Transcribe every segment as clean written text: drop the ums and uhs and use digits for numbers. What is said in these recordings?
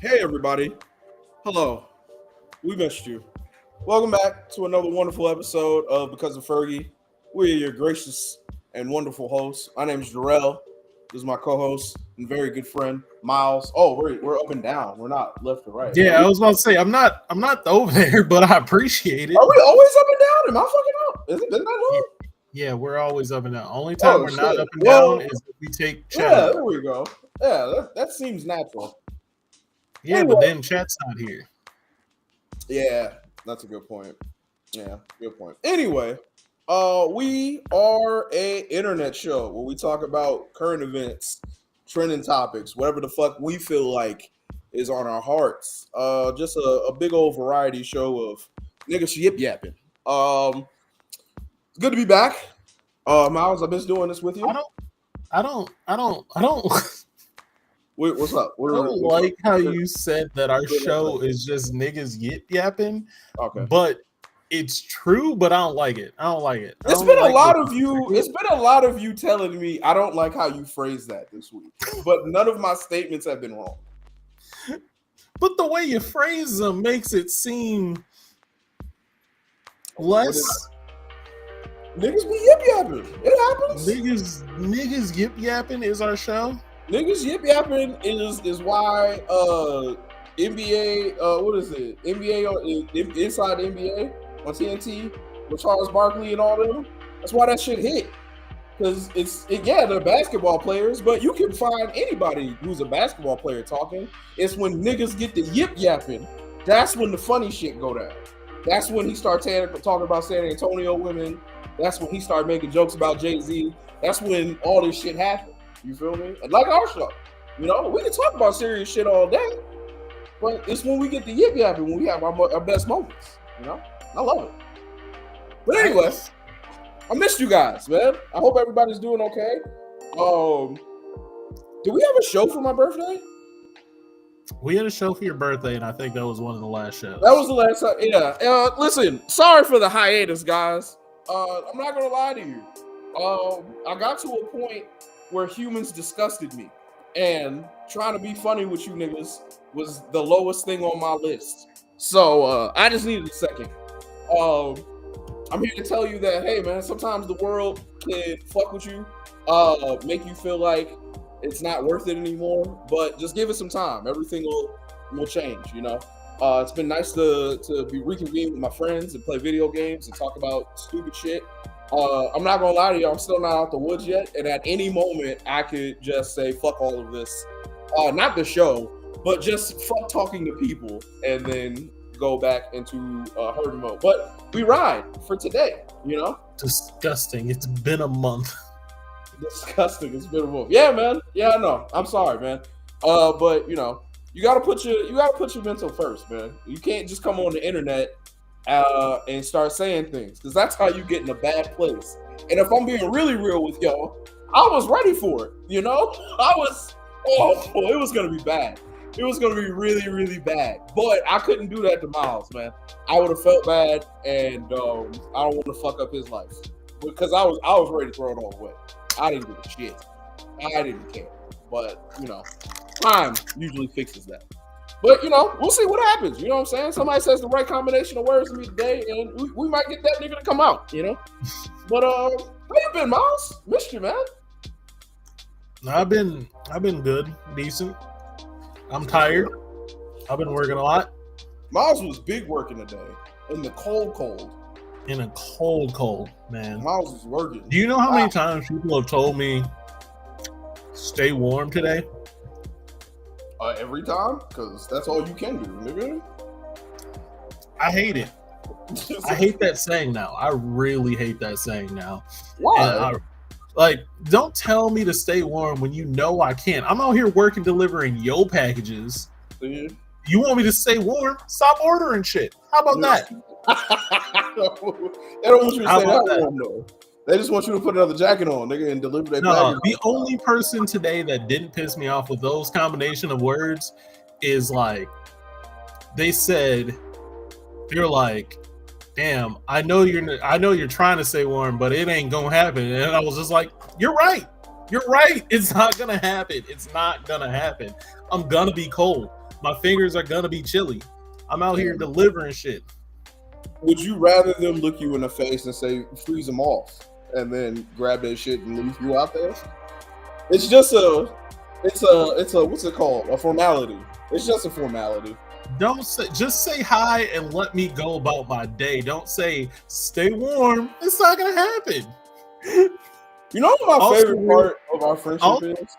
Hey, everybody. Hello. We missed you. Welcome back to another wonderful episode of Because of Fergie. We're your gracious and wonderful hosts. My name is Jarrell. This is my co-host and very good friend, Miles. Oh, we're up and down. We're not left or right. Yeah, I was about to say I'm not over there, but I appreciate it. Are we always up and down? Am I fucking up? Is it been that long? Yeah, we're always up and down. Only time we're not up and down is if we take chat. Yeah, there we go. Yeah, that seems natural. Yeah, anyway. But then chat's not here. Yeah, that's a good point. Yeah, good point. Anyway, we are a internet show where we talk about current events, trending topics, whatever the fuck we feel like is on our hearts. Just a big old variety show of niggas yip yapping. It's good to be back. Miles, I've been doing this with you. I don't. Wait, what's up? I don't like how you said that our show is just niggas yip yapping. Okay. But it's true, but I don't like it. It's been a lot of you telling me I don't like how you phrase that this week. But none of my statements have been wrong. But the way you phrase them makes it seem less. Niggas be yip yapping. It happens. Niggas yip yapping is our show. Niggas yip yapping is why NBA what is it? NBA Inside the NBA on TNT with Charles Barkley and all them. That's why that shit hit. Because they're basketball players, but you can find anybody who's a basketball player talking. It's when niggas get the yip yapping. That's when the funny shit go down. That's when he starts talking about San Antonio women. That's when he started making jokes about Jay-Z. That's when all this shit happened. You feel me? And like our show, we can talk about serious shit all day, but it's when we get the yip yapping when we have our best moments. I love it. But anyway, I missed you guys, man. I hope everybody's doing okay. Do we have a show for my birthday? We had a show for your birthday, and I think that was one of the last shows. That was the last time. Yeah. Listen, sorry for the hiatus, guys. I'm not gonna lie to you. I got to a point where humans disgusted me, and trying to be funny with you niggas was the lowest thing on my list. So I just needed a second. I'm here to tell you that, hey man, sometimes the world can fuck with you, make you feel like it's not worth it anymore, but just give it some time. Everything will change, It's been nice to be reconvened with my friends and play video games and talk about stupid shit. I'm not gonna lie to you, I'm still not out the woods yet, and at any moment I could just say fuck all of this. Not the show, but just fuck talking to people and then go back into herd mode. But we ride for today, Disgusting. It's been a month. Disgusting. It's been a month. Yeah, man. Yeah, I know. I'm sorry, man. But you gotta put your mental first, man. You can't just come on the internet and start saying things, because that's how you get in a bad place. And if I'm being really real with y'all, I was ready for it. It was gonna be bad. It was gonna be really, really bad. But I couldn't do that to Miles, man. I would have felt bad, and I don't want to fuck up his life, because I was ready to throw it all away. I didn't give a shit. I didn't care. But time usually fixes that. But we'll see what happens. You know what I'm saying? Somebody says the right combination of words to me today, and we might get that nigga to come out. But how you been, Miles? Missed you, man. I've been good, decent. I'm tired. I've been working a lot. Miles was big working today in the cold. In a cold, man. Miles was working. Do you know how many times people have told me stay warm today? Every time, because that's all you can do, nigga. I hate it. I hate that saying now. I really hate that saying now. Why? Don't tell me to stay warm when you know I can't. I'm out here working, delivering yo packages. Mm-hmm. You want me to stay warm? Stop ordering shit. How about that? They don't want you to stay that warm, though. They just want you to put another jacket on, nigga, and deliver that package. The only person today that didn't piss me off with those combination of words is they said, they're like, damn, I know you're trying to stay warm, but it ain't gonna happen. And I was just like, you're right. It's not gonna happen. I'm gonna be cold. My fingers are gonna be chilly. I'm out here delivering shit. Would you rather them look you in the face and say freeze them off, and then grab that shit and leave you out there? It's just it's a what's it called? A formality. It's just a formality. Just say hi and let me go about my day. Don't say stay warm. It's not gonna happen. You know what my favorite part of our friendship is?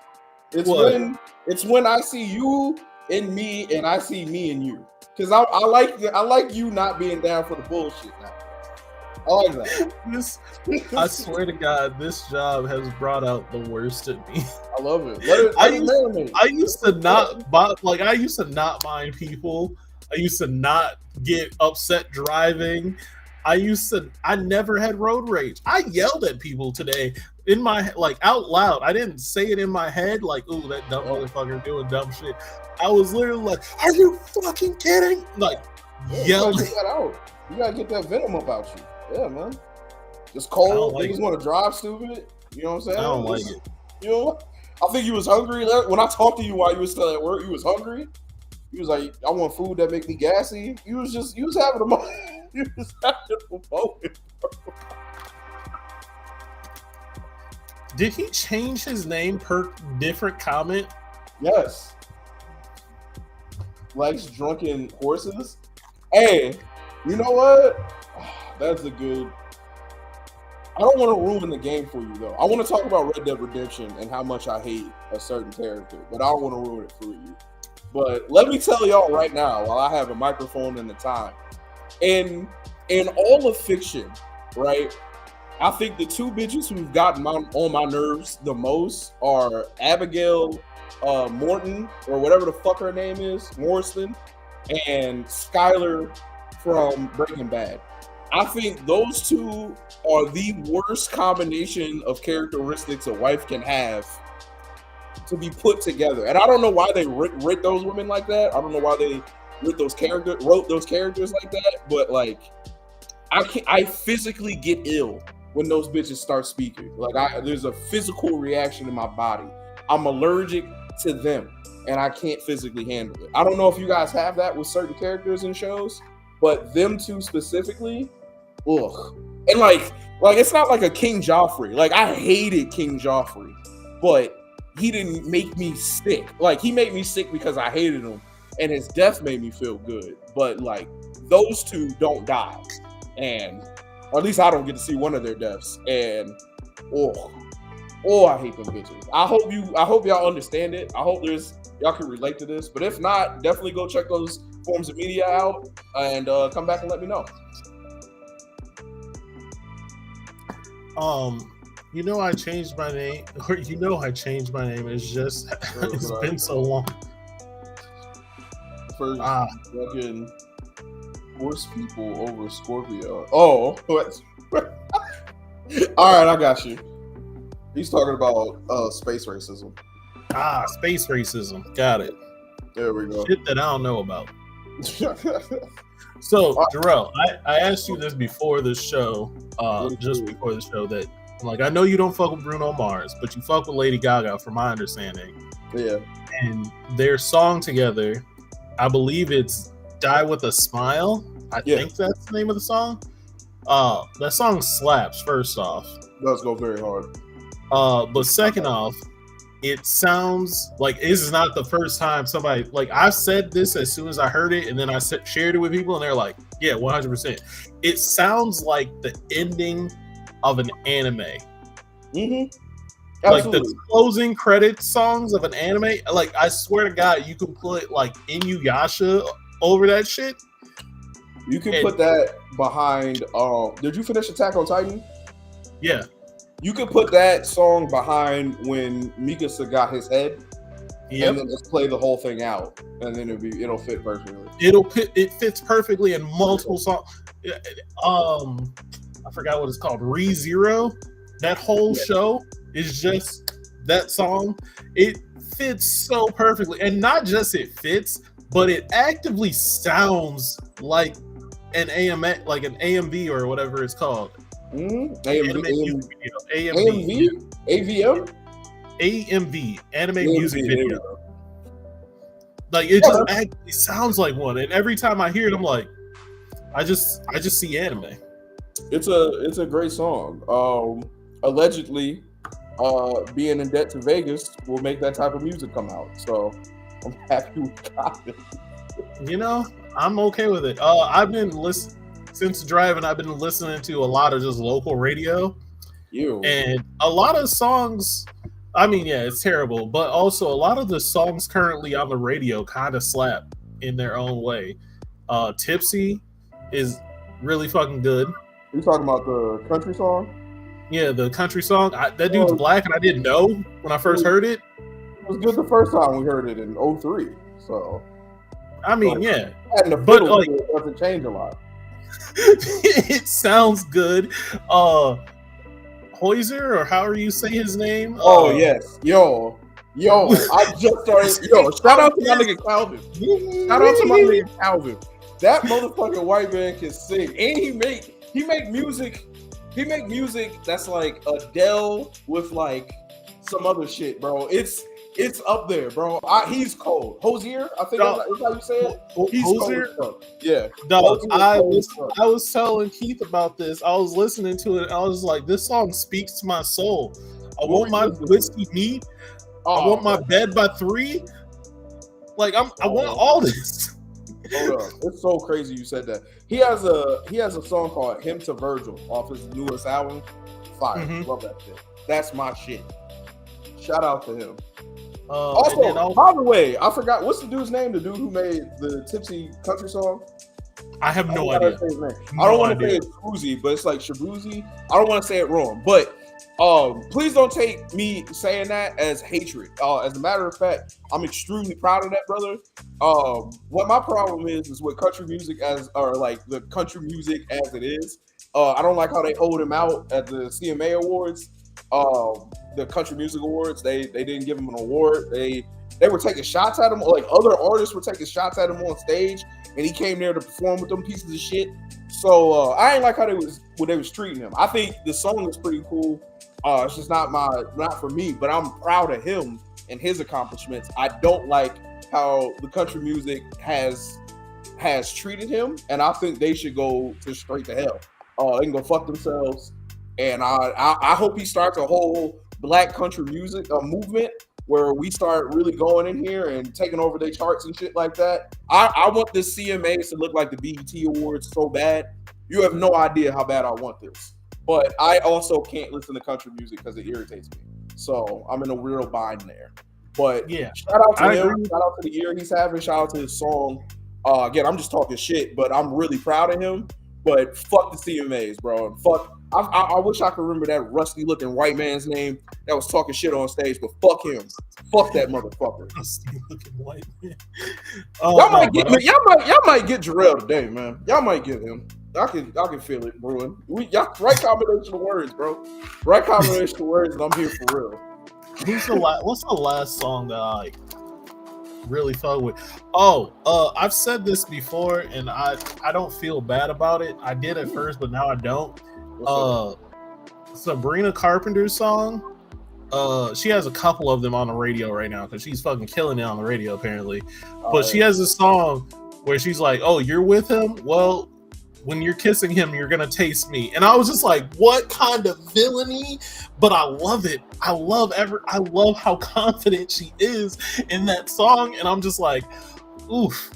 It's when I see you and me, and I see me and you. Because I like you not being down for the bullshit now. I like that. I swear to God, this job has brought out the worst in me. I love it. I used to not mind people. I used to not get upset driving. I never had road rage. I yelled at people today in my out loud. I didn't say it in my head like, "Ooh, that dumb motherfucker doing dumb shit." I was literally like, "Are you fucking kidding?" Like yelling. You gotta get that out. You gotta get that venom about you. Yeah, man. It's cold. Niggas want to drive stupid. You know what I'm saying? I don't like it. You know, I think you was hungry. When I talked to you while you was still at work, you was hungry. You was like, "I want food that make me gassy." You was having a moment. You was having a moment, bro. Did he change his name per different comment? Yes. Likes drunken horses. Hey, you know what? That's a good. I don't want to ruin the game for you though. I want to talk about Red Dead Redemption and how much I hate a certain character, but I don't want to ruin it for you. But let me tell y'all right now, while I have a microphone and the time, in all of fiction, right? I think the two bitches who've gotten on my nerves the most are Abigail Morton, or whatever the fuck her name is, Morrison, and Skylar from Breaking Bad. I think those two are the worst combination of characteristics a wife can have to be put together. And I don't know why they writ those women like that. I don't know why they wrote those characters like that. But like, I physically get ill when those bitches start speaking. Like, there's a physical reaction in my body. I'm allergic to them, and I can't physically handle it. I don't know if you guys have that with certain characters in shows, but them two specifically, ugh. And like it's not like a King Joffrey. Like, I hated King Joffrey, but he didn't make me sick. Like, he made me sick because I hated him, and his death made me feel good. But like, those two don't die, or at least I don't get to see one of their deaths. And I hate them bitches. I hope y'all understand it. I hope y'all can relate to this. But if not, definitely go check those forms of media out and come back and let me know. I changed my name. Or I changed my name. It's just it's been so long. First, fucking horse people over Scorpio. Oh, all right, I got you. He's talking about space racism. Space racism. Got it. There we go. Shit that I don't know about. So, Jarrell, I asked you this before the show, just before the show, that I know you don't fuck with Bruno Mars, but you fuck with Lady Gaga, from my understanding. Yeah. And their song together, I believe it's "Die with a Smile." I think that's the name of the song. That song slaps. First off, does go very hard. But second off, it sounds like this is not the first time somebody, I've said this as soon as I heard it, and then I shared it with people, and they're like, yeah, 100%. It sounds like the ending of an anime. Mm-hmm. Like the closing credits songs of an anime. Like, I swear to God, you can put Inuyasha over that shit. You can put that behind. Did you finish Attack on Titan? Yeah. You could put that song behind when Mikasa got his head, and then just play the whole thing out, and then it'll fit perfectly. It fits perfectly in multiple songs. I forgot what it's called. ReZero. That whole show is just that song. It fits so perfectly, and not just it fits, but it actively sounds like an AMV or whatever it's called. AMV, AMV, anime music video. Like it just actually sounds like one, and every time I hear it, I'm like, I just see anime. It's a great song. Allegedly, being in debt to Vegas will make that type of music come out. So I'm happy we got it. You know, I'm okay with it. I've been since driving. I've been listening to a lot of just local radio, and a lot of songs. I mean, yeah, it's terrible, but also a lot of the songs currently on the radio kind of slap in their own way. Tipsy is really fucking good. You talking about the country song? Yeah, the country song. That dude's black, and I didn't know when I first heard it. It was good the first time we heard it in 03. So, I mean, yeah, but like, it doesn't change a lot. It sounds good. Hoiser, or however you say his name. Oh yes, yo, I just started. Yo, shout out to my nigga Calvin. Shout out to my nigga Calvin. That motherfucking white man can sing, and he make music. He make music that's like Adele with like some other shit, bro. It's up there, bro. He's cold. Hosier, I think that's how you say it. He's Hosier? cold. Yeah. Dog, I was telling Keith about this. I was listening to it, and I was like, this song speaks to my soul. I want my whiskey neat. I want my bed by 3. Like I want all this. Hold up. It's so crazy you said that. He has a song called Hymn to Virgil off his newest album. Fire. Love that shit. That's my shit. Shout out to him. Also, by the way, I forgot what's the dude's name. The dude who made the Tipsy country song. I have no idea. I don't want to say it's Shabuzi, but it's like Shabuzi. I don't want to say it wrong, but please don't take me saying that as hatred. As a matter of fact, I'm extremely proud of that brother. What my problem is with country music like the country music as it is. I don't like how they hold him out at the CMA Awards. The Country Music Awards, they didn't give him an award. They were taking shots at him, like other artists were taking shots at him on stage, and he came there to perform with them pieces of shit. So I ain't like how they was treating him. I think the song is pretty cool. It's just not for me, but I'm proud of him and his accomplishments. I don't like how the country music has treated him, and I think they should go straight to hell. They can go fuck themselves. And I hope he starts a whole black country music movement where we start really going in here and taking over their charts and shit like that. I want this CMAs to look like the BET Awards so bad. You have no idea how bad I want this. But I also can't listen to country music because it irritates me. So I'm in a real bind there. But yeah, shout out to him. Shout out to the year he's having. Shout out to his song. Again, I'm just talking shit, but I'm really proud of him. But fuck the CMAs, bro. And fuck. I wish I could remember that rusty looking white man's name that was talking shit on stage, but fuck him. Fuck that motherfucker. Rusty looking white man. Y'all might get Jarrell today, man. Y'all might get him. I can feel it brewing. Y'all right combination of words, bro. Right combination of words, and I'm here for real. What's the last song that I really fuck with? I've said this before, and I don't feel bad about it. I did at first, but now I don't. Sabrina Carpenter's song. She has a couple of them on the radio right now because she's fucking killing it on the radio apparently. But she has a song where she's like, "Oh, you're with him? Well, when you're kissing him, you're gonna taste me." And I was just like, "What kind of villainy?" But I love it. I love how confident she is in that song, and I'm just like, oof.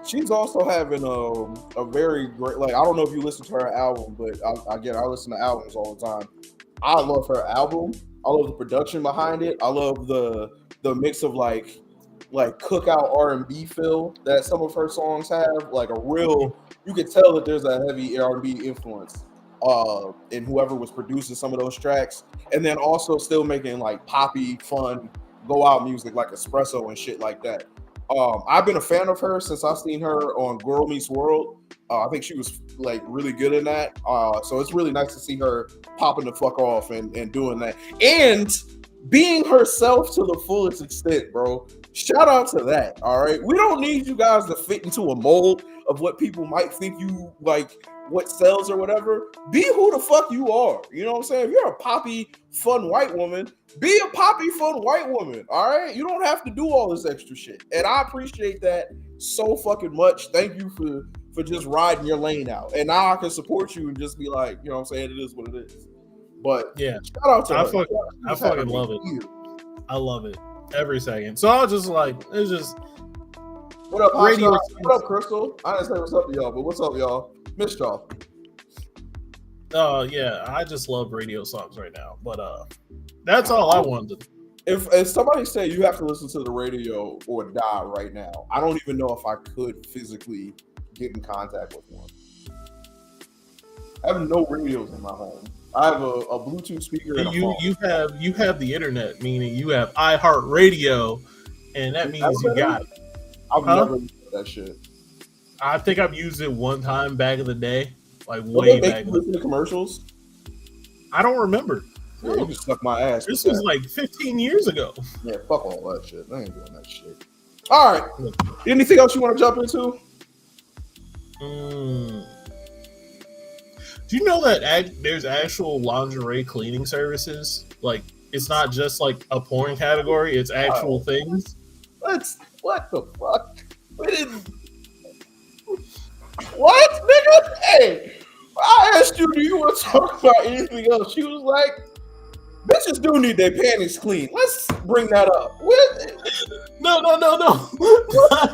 She's also having a very great, like, I don't know if you listen to her album, but I listen to albums all the time. I love her album. I love the production behind it. I love the mix of like cookout R&B feel that some of her songs have. Like a real, you could tell that there's a heavy R&B influence in whoever was producing some of those tracks. And then also still making like poppy, fun, go out music like Espresso and shit like that. I've been a fan of her since I've seen her on Girl Meets World. I think she was like really good in that. So it's really nice to see her popping the fuck off and doing that. And being herself to the fullest extent, bro. Shout out to that. All right. We don't need you guys to fit into a mold of what people might think you like what sells or whatever. Be who the fuck you are. You know what I'm saying? If you're a poppy, fun white woman, be a poppy, fun white woman. All right? You don't have to do all this extra shit. And I appreciate that so fucking much. Thank you for just riding your lane out. And now I can support you and just be like, you know what I'm saying? It is what it is. But yeah, shout out to I her. I fucking love it. I love it every second. So I was just like, it's just what up, radio. What up, Crystal? I didn't say what's up to y'all, but what's up, y'all? Missed y'all. Yeah, I just love radio songs right now. But that's all I wanted to do. If somebody said you have to listen to the radio or die right now, I don't even know if I could physically get in contact with one. I have no radios in my home. I have a Bluetooth speaker and a phone. You have the internet, meaning you have iHeartRadio, and that means you got it. I've never used that shit. I think I've used it one time back in the day, like way back. Listen to commercials? I don't remember. Yeah, you just suck my ass. This was like 15 years ago. Yeah, fuck all that shit. I ain't doing that shit. All right. Anything else you want to jump into? Do you know that there's actual lingerie cleaning services? Like, it's not just like a porn category; it's actual things. What the fuck? We didn't. What, nigga? Hey, I asked you, do you want to talk about anything else? She was like, bitches do need their panties clean. Let's bring that up. What? No. Not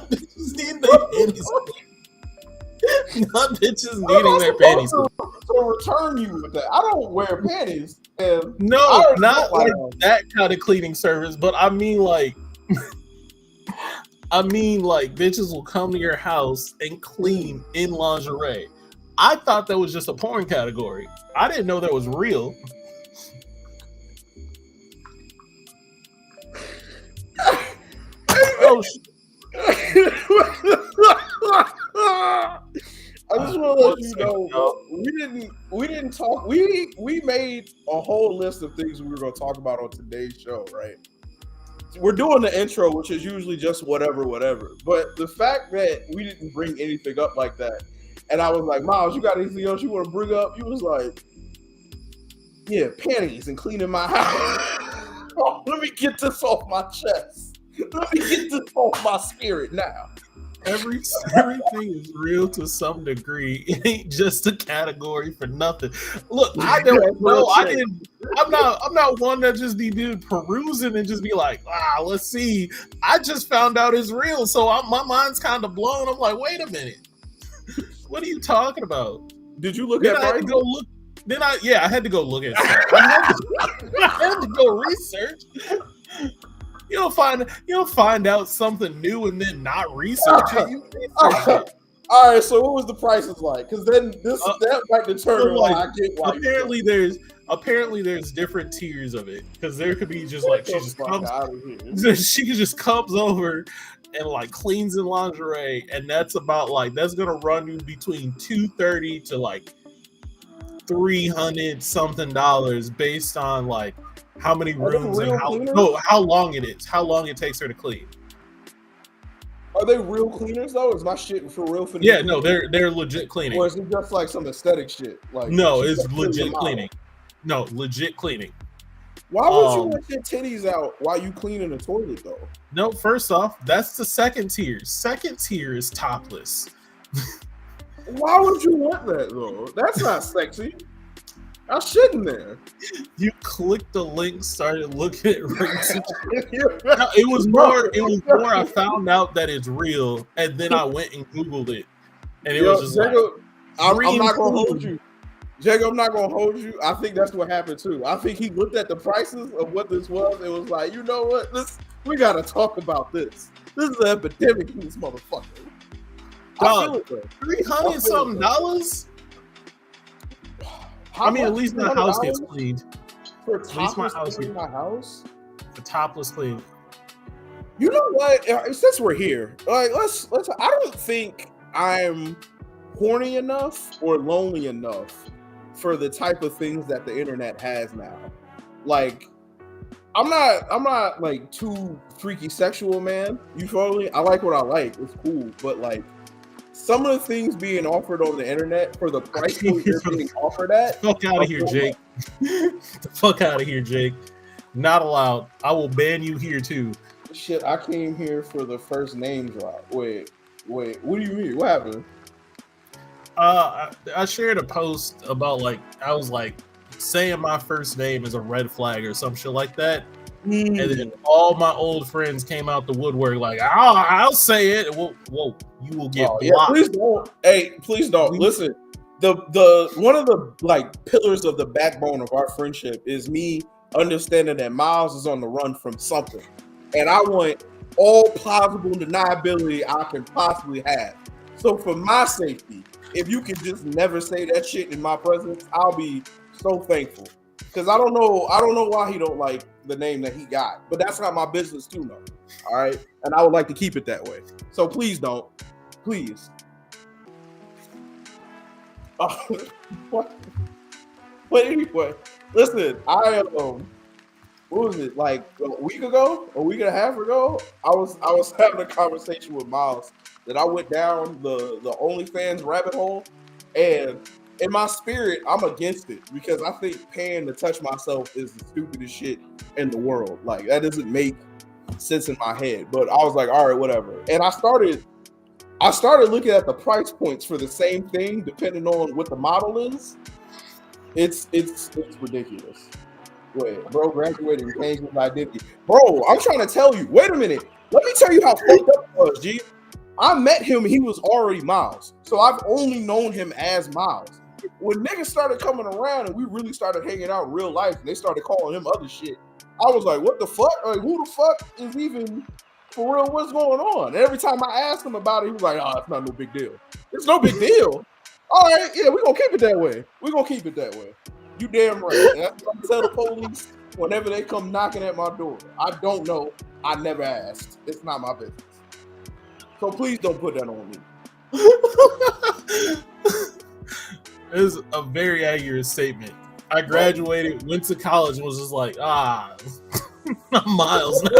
bitches need their panties clean. Not bitches needing their panties clean. To return you with that. I don't wear panties. And no, not like that kind of cleaning service, but I mean like bitches will come to your house and clean in lingerie. I thought that was just a porn category. I didn't know that was real. Oh, I just want to let you know we didn't talk. We made a whole list of things we were going to talk about on today's show, right? We're doing the intro, which is usually just whatever. But the fact that we didn't bring anything up like that, and I was like, Miles, you got anything else you want to bring up? You was like, yeah, panties and cleaning my house. Oh, let me get this off my chest. Let me get this off my spirit now. Everything is real to some degree. It ain't just a category for nothing. Look, I don't know. I'm not one that just be perusing and just be like, let's see. I just found out it's real, so my mind's kind of blown. I'm like, wait a minute. What are you talking about? Did you look then at? I had to go look. I had to go look at it. I had to go research. You don't find out something new and then not research it. All right, so what was the prices like? Because then that might determine I get why. Apparently there's different tiers of it, because there could be just like she just comes over and like cleans in lingerie, and that's gonna run you between $230 to like $300 something based on like how many rooms and how long it is, how long it takes her to clean. Are they real cleaners though? Is my shit for real? Yeah, no, they're legit cleaning. Or is it just like some aesthetic shit? Like no, it's legit cleaning. No, legit cleaning. Why would you let your titties out while you cleaning the toilet though? No, first off, that's the second tier. Second tier is topless. Why would you want that though? That's not sexy. I shouldn't there. You clicked the link, started looking at rates. It was more. I found out that it's real, and then I went and Googled it, and it was just Jacob, I'm not gonna hold you. Jacob, I'm not gonna hold you. I think that's what happened too. I think he looked at the prices of what this was and was like, you know what? We gotta talk about this. This is an epidemic in this motherfucker. Dog, $300 something. I mean, at least my house gets cleaned. For topless cleaning my house? The topless clean. You know what? Since we're here, like let's. I don't think I'm horny enough or lonely enough for the type of things that the internet has now. Like, I'm not like too freaky sexual, man. You follow me? I like what I like. It's cool, but like some of the things being offered on the internet for the price point they're being offered at. Fuck out of here, Jake. The fuck out of here, Jake. Not allowed. I will ban you here too. Shit, I came here for the first name drop. Wait, what do you mean? What happened? I shared a post about I was like saying my first name is a red flag or some shit like that. And then all my old friends came out the woodwork like, I'll say it. Whoa, you will get blocked. Yeah, please don't. Hey, please don't. Listen, the one of the pillars of the backbone of our friendship is me understanding that Miles is on the run from something. And I want all plausible deniability I can possibly have. So for my safety, if you can just never say that shit in my presence, I'll be so thankful. Because I don't know why he don't like the name that he got. But that's not my business too, though. All right? And I would like to keep it that way. So please don't. Please. What? But anyway, listen, what was it, like a week and a half ago? I was having a conversation with Miles that I went down the OnlyFans rabbit hole, and in my spirit, I'm against it because I think paying to touch myself is the stupidest shit in the world. Like, that doesn't make sense in my head. But I was like, all right, whatever. And I started looking at the price points for the same thing, depending on what the model is. It's ridiculous. Wait, bro graduated and changed his identity. Bro, I'm trying to tell you. Wait a minute. Let me tell you how fucked up it was, G. I met him, he was already Miles. So I've only known him as Miles. When niggas started coming around and we really started hanging out in real life and they started calling him other shit, I was like, what the fuck? Like, who the fuck is even for real? What's going on? And every time I asked him about it, he was like, it's not no big deal. It's no big deal. All right, yeah, we're going to keep it that way. We're going to keep it that way. You damn right. And that's what I tell the police whenever they come knocking at my door. I don't know. I never asked. It's not my business. So please don't put that on me. It was a very accurate statement. I graduated, went to college, and was just like, I'm Miles now.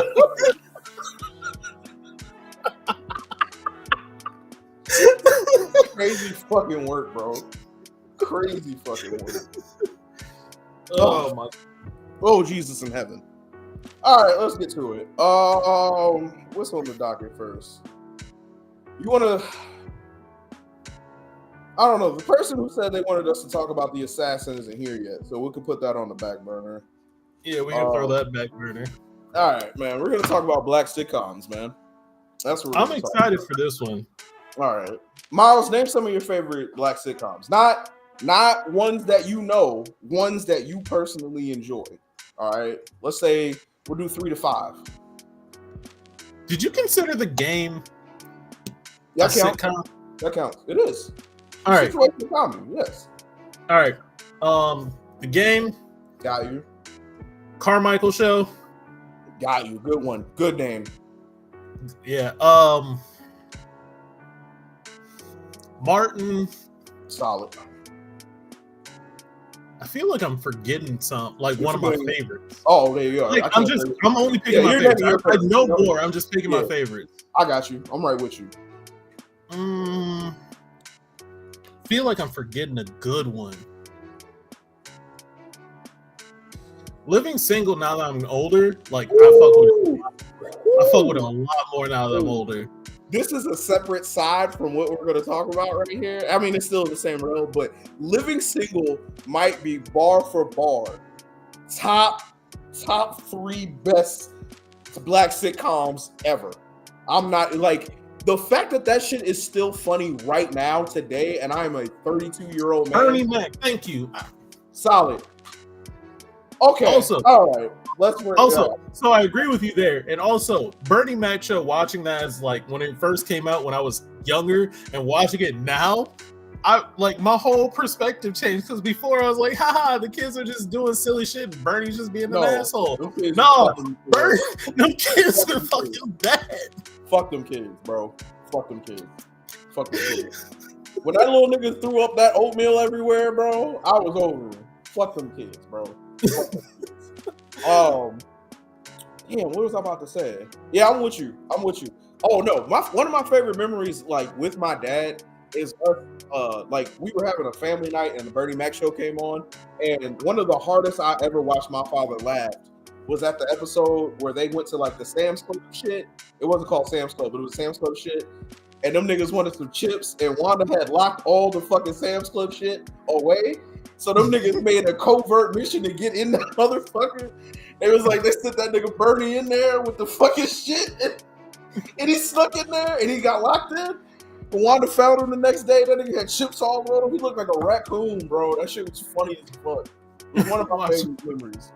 Crazy fucking work, bro. Crazy fucking work. Oh, Jesus in heaven. All right, let's get to it. What's on the docket first? You want to... I don't know. The person who said they wanted us to talk about the assassin isn't here yet, so we can put that on the back burner. Yeah, we can throw that back burner. All right, man. We're going to talk about black sitcoms, man. That's what I'm excited for this one. All right. Miles, name some of your favorite black sitcoms. Not ones that you know, ones that you personally enjoy. All right. Let's say we'll do 3 to 5. Did you consider The Game a sitcom? That counts. It is. All right. Comedy, yes. All right. The Game. Got you. Carmichael Show. Got you. Good one. Good name. Yeah. Martin. Solid. I feel like I'm forgetting some, like one of my favorites. Oh, there you are. Like, I'm only picking my favorites. I know more. I'm just picking my favorites. I got you. I'm right with you. Feel like I'm forgetting a good one. Living Single, now that I'm older, like I fuck with it a lot more now that I'm older. This is a separate side from what we're going to talk about right here. I mean, it's still in the same realm, but Living Single might be bar for bar top 3 best black sitcoms ever. I'm not like the fact that shit is still funny right now today, and I'm a 32-year-old man. Bernie Mac, thank you. Solid. Okay. Also, all right. Let's work. Also, so I agree with you there. And also, Bernie Mac show, watching that as like when it first came out when I was younger, and watching it now, I like my whole perspective changed. Because before I was like, haha, the kids are just doing silly shit. And Bernie's just being an asshole. Them kids are fucking bad. Fuck them kids, bro. Fuck them kids. Fuck them kids. When that little nigga threw up that oatmeal everywhere, bro, I was over it. Fuck them kids, bro. Fuck them kids. Damn, what was I about to say? Yeah, I'm with you. Oh no, one of my favorite memories, like with my dad, is us. Like we were having a family night and the Bernie Mac show came on, and one of the hardest I ever watched my father laugh was at the episode where they went to like the Sam's Club shit. It wasn't called Sam's Club, but it was Sam's Club shit. And them niggas wanted some chips, and Wanda had locked all the fucking Sam's Club shit away. So them niggas made a covert mission to get in that motherfucker. It was like they sent that nigga Bernie in there with the fucking shit, and he snuck in there, and he got locked in. Wanda found him the next day. That nigga had chips all over him. He looked like a raccoon, bro. That shit was funny as fuck. It was one of my favorite memories.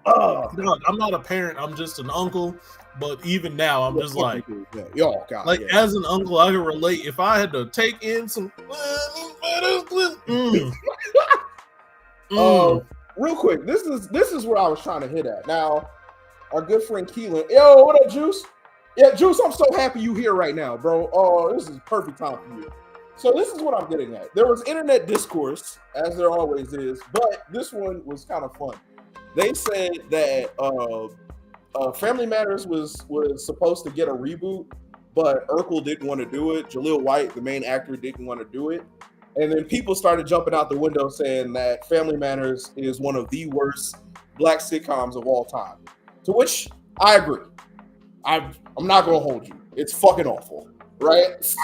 No, I'm not a parent. I'm just an uncle. But even now, I'm just like, yo, God, like as an uncle, I can relate. If I had to take in some, real quick, this is where I was trying to hit at. Now, our good friend Keelan, yo, what up, Juice? Yeah, Juice, I'm so happy you here right now, bro. Oh, this is perfect time for you. So this is what I'm getting at. There was internet discourse, as there always is, but this one was kind of fun. They said that Family Matters was supposed to get a reboot, but Urkel didn't want to do it. Jaleel White, the main actor, didn't want to do it. And then people started jumping out the window saying that Family Matters is one of the worst black sitcoms of all time. To which I agree. I'm not gonna hold you. It's fucking awful, right?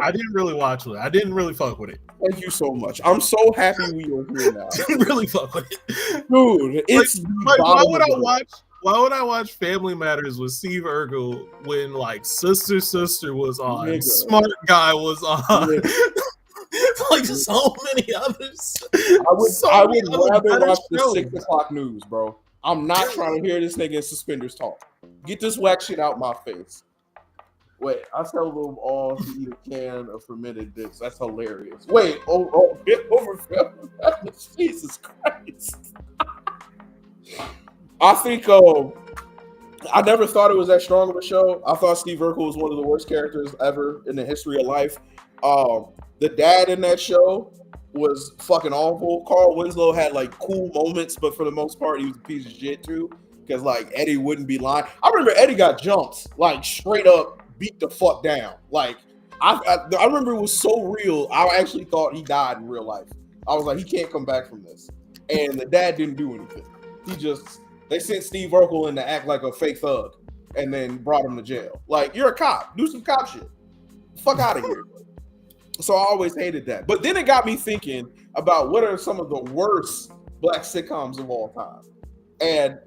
I didn't really watch it. I didn't really fuck with it. Thank you so much. I'm so happy we are here now. Didn't really fuck with it, dude. It's like why would I watch Family Matters with Steve Urkel when like Sister was on, Nigga. Smart Guy was on, like so many others. I would rather watch the 6 o'clock news, bro. I'm not trying to hear this nigga in suspenders talk. Get this whack shit out my face. Wait, I tell them all to eat a can of fermented dicks. That's hilarious. Wait, over Jesus Christ. I think I never thought it was that strong of a show. I thought Steve Urkel was one of the worst characters ever in the history of life. The dad in that show was fucking awful. Carl Winslow had like cool moments, but for the most part, he was a piece of shit too. Because like Eddie wouldn't be lying. I remember Eddie got jumped, like straight up beat the fuck down. Like I remember it was so real. I actually thought he died in real life. I was like, he can't come back from this. And the dad didn't do anything. They sent Steve Urkel in to act like a fake thug, and then brought him to jail. Like, you're a cop. Do some cop shit. Fuck out of here. So I always hated that. But then it got me thinking about what are some of the worst black sitcoms of all time. And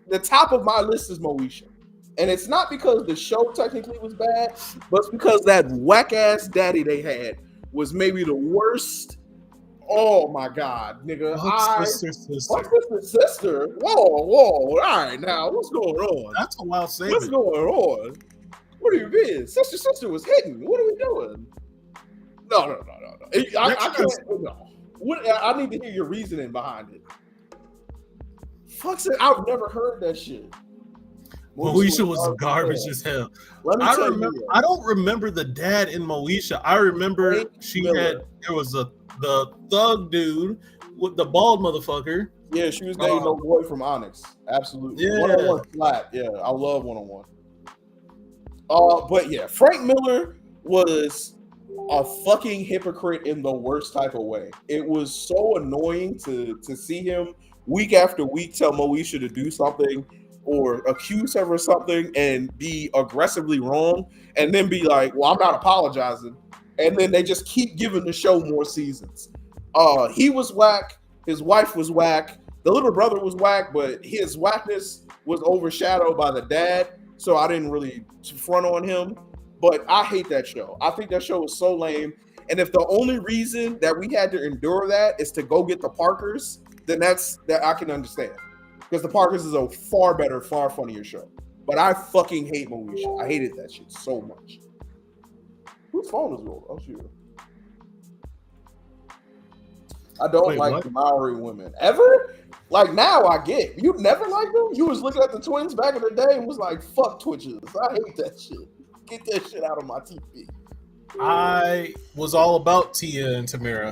the top of my list is Moesha. And it's not because the show technically was bad, but it's because that whack-ass daddy they had was maybe the worst. Oh my God, nigga. Sister. Whoa. All right, now, what's going on? That's a wild statement. What's going on? What have you been? Sister was hidden. What are we doing? No. I can't. No. I need to hear your reasoning behind it. Fuck it, I've never heard that shit. Moesha was garbage as hell. I don't remember the dad in Moesha. I remember there was the thug dude with the bald motherfucker. Yeah, she was dating no boy from Onyx. Absolutely. Yeah. One-on-one flat. Yeah, I love one-on-one. But yeah, Frank Miller was a fucking hypocrite in the worst type of way. It was so annoying to see him week after week tell Moesha to do something or accuse her of something and be aggressively wrong and then be like, well, I'm not apologizing. And then they just keep giving the show more seasons. He was whack. His wife was whack. The little brother was whack, but his whackness was overshadowed by the dad. So I didn't really front on him. But I hate that show. I think that show was so lame. And if the only reason that we had to endure that is to go get the Parkers, then that I can understand. Because the Parkers is a far better, far funnier show. But I fucking hate Moesha. I hated that shit so much. Whose phone is going? Oh, shoot. I don't like the Maori women. Ever? Like, now I get. You never liked them? You was looking at the twins back in the day and was like, fuck Twitches. I hate that shit. Get that shit out of my TV. I was all about Tia and Tamara.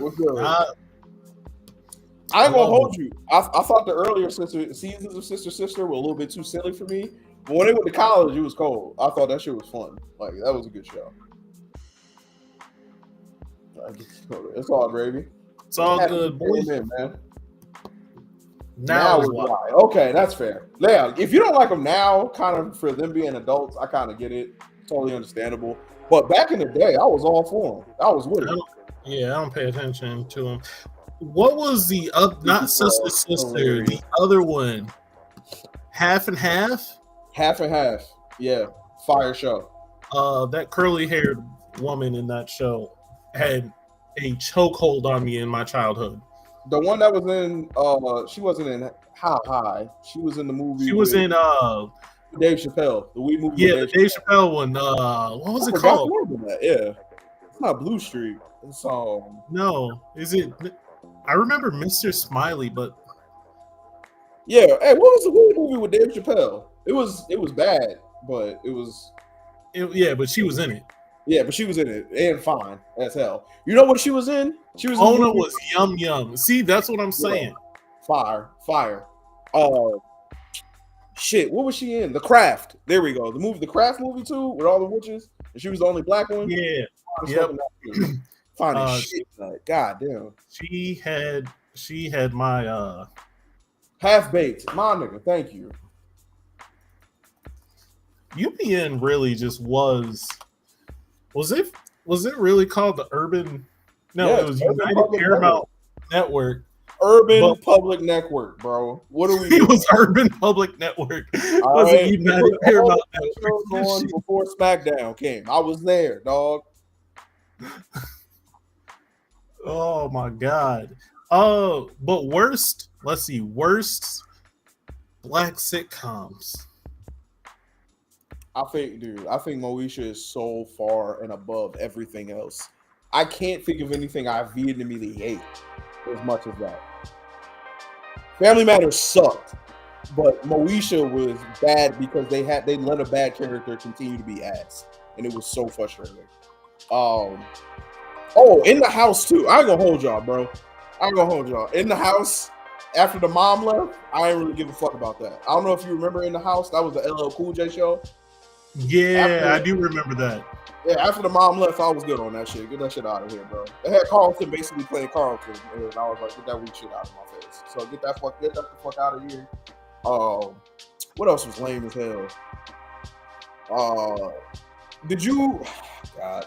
I ain't gonna hold you. I thought the earlier seasons of Sister were a little bit too silly for me. But when they went to college, it was cold. I thought that shit was fun. Like, that was a good show. It's all gravy. It's all good, boy. Man. Now is why. Okay, that's fair. Yeah, if you don't like them now, kind of for them being adults, I kind of get it. Totally understandable. But back in the day, I was all for them. I was with it. Yeah, I don't pay attention to them. What was the not Sister Sister, the other one? Half and Half? Half and Half. Yeah, fire show. That curly-haired woman in that show had a chokehold on me in my childhood. The one that was in she wasn't in How High. She was in the movie. She was in Dave Chappelle. The weed movie. Yeah, the Dave Chappelle one. What was it called? Yeah. It's not Blue Street. It's No. Is it I remember Mr. Smiley, but yeah. Hey, what was the weed movie with Dave Chappelle? It was bad, but it was yeah, but she was in it. Yeah, but she was in it and fine as hell. You know what she was in? She was Ona was Yum Yum. See, that's what I'm saying. Fire. Shit, what was she in? The Craft. There we go. The Craft movie too, with all the witches, and she was the only black one. Yeah. Yep. Fine as shit. Like, God damn. She had my Half Baked. My nigga, thank you. UPN really just was it really called the Urban? No, yes, it was United Paramount Network. Urban Public Network, bro. What are we doing? It was Urban Public Network. Was it United Paramount Network? Going before SmackDown came. I was there, dog. Oh my god. Oh, but worst black sitcoms. I think Moesha is so far and above everything else. I can't think of anything I vehemently hate as much as that. Family Matters sucked, but Moesha was bad because they let a bad character continue to be ass, and it was so frustrating. In the House too. I ain't gonna hold y'all, bro. In the House, after the mom left, I ain't really give a fuck about that. I don't know if you remember In the House. That was the LL Cool J show. Yeah, I do remember that. Yeah, after the mom left, I was good on that shit. Get that shit out of here, bro. They had Carlton basically playing Carlton, and I was like, get that weak shit out of my face. So get that the fuck out of here. What else was lame as hell? Did you? God.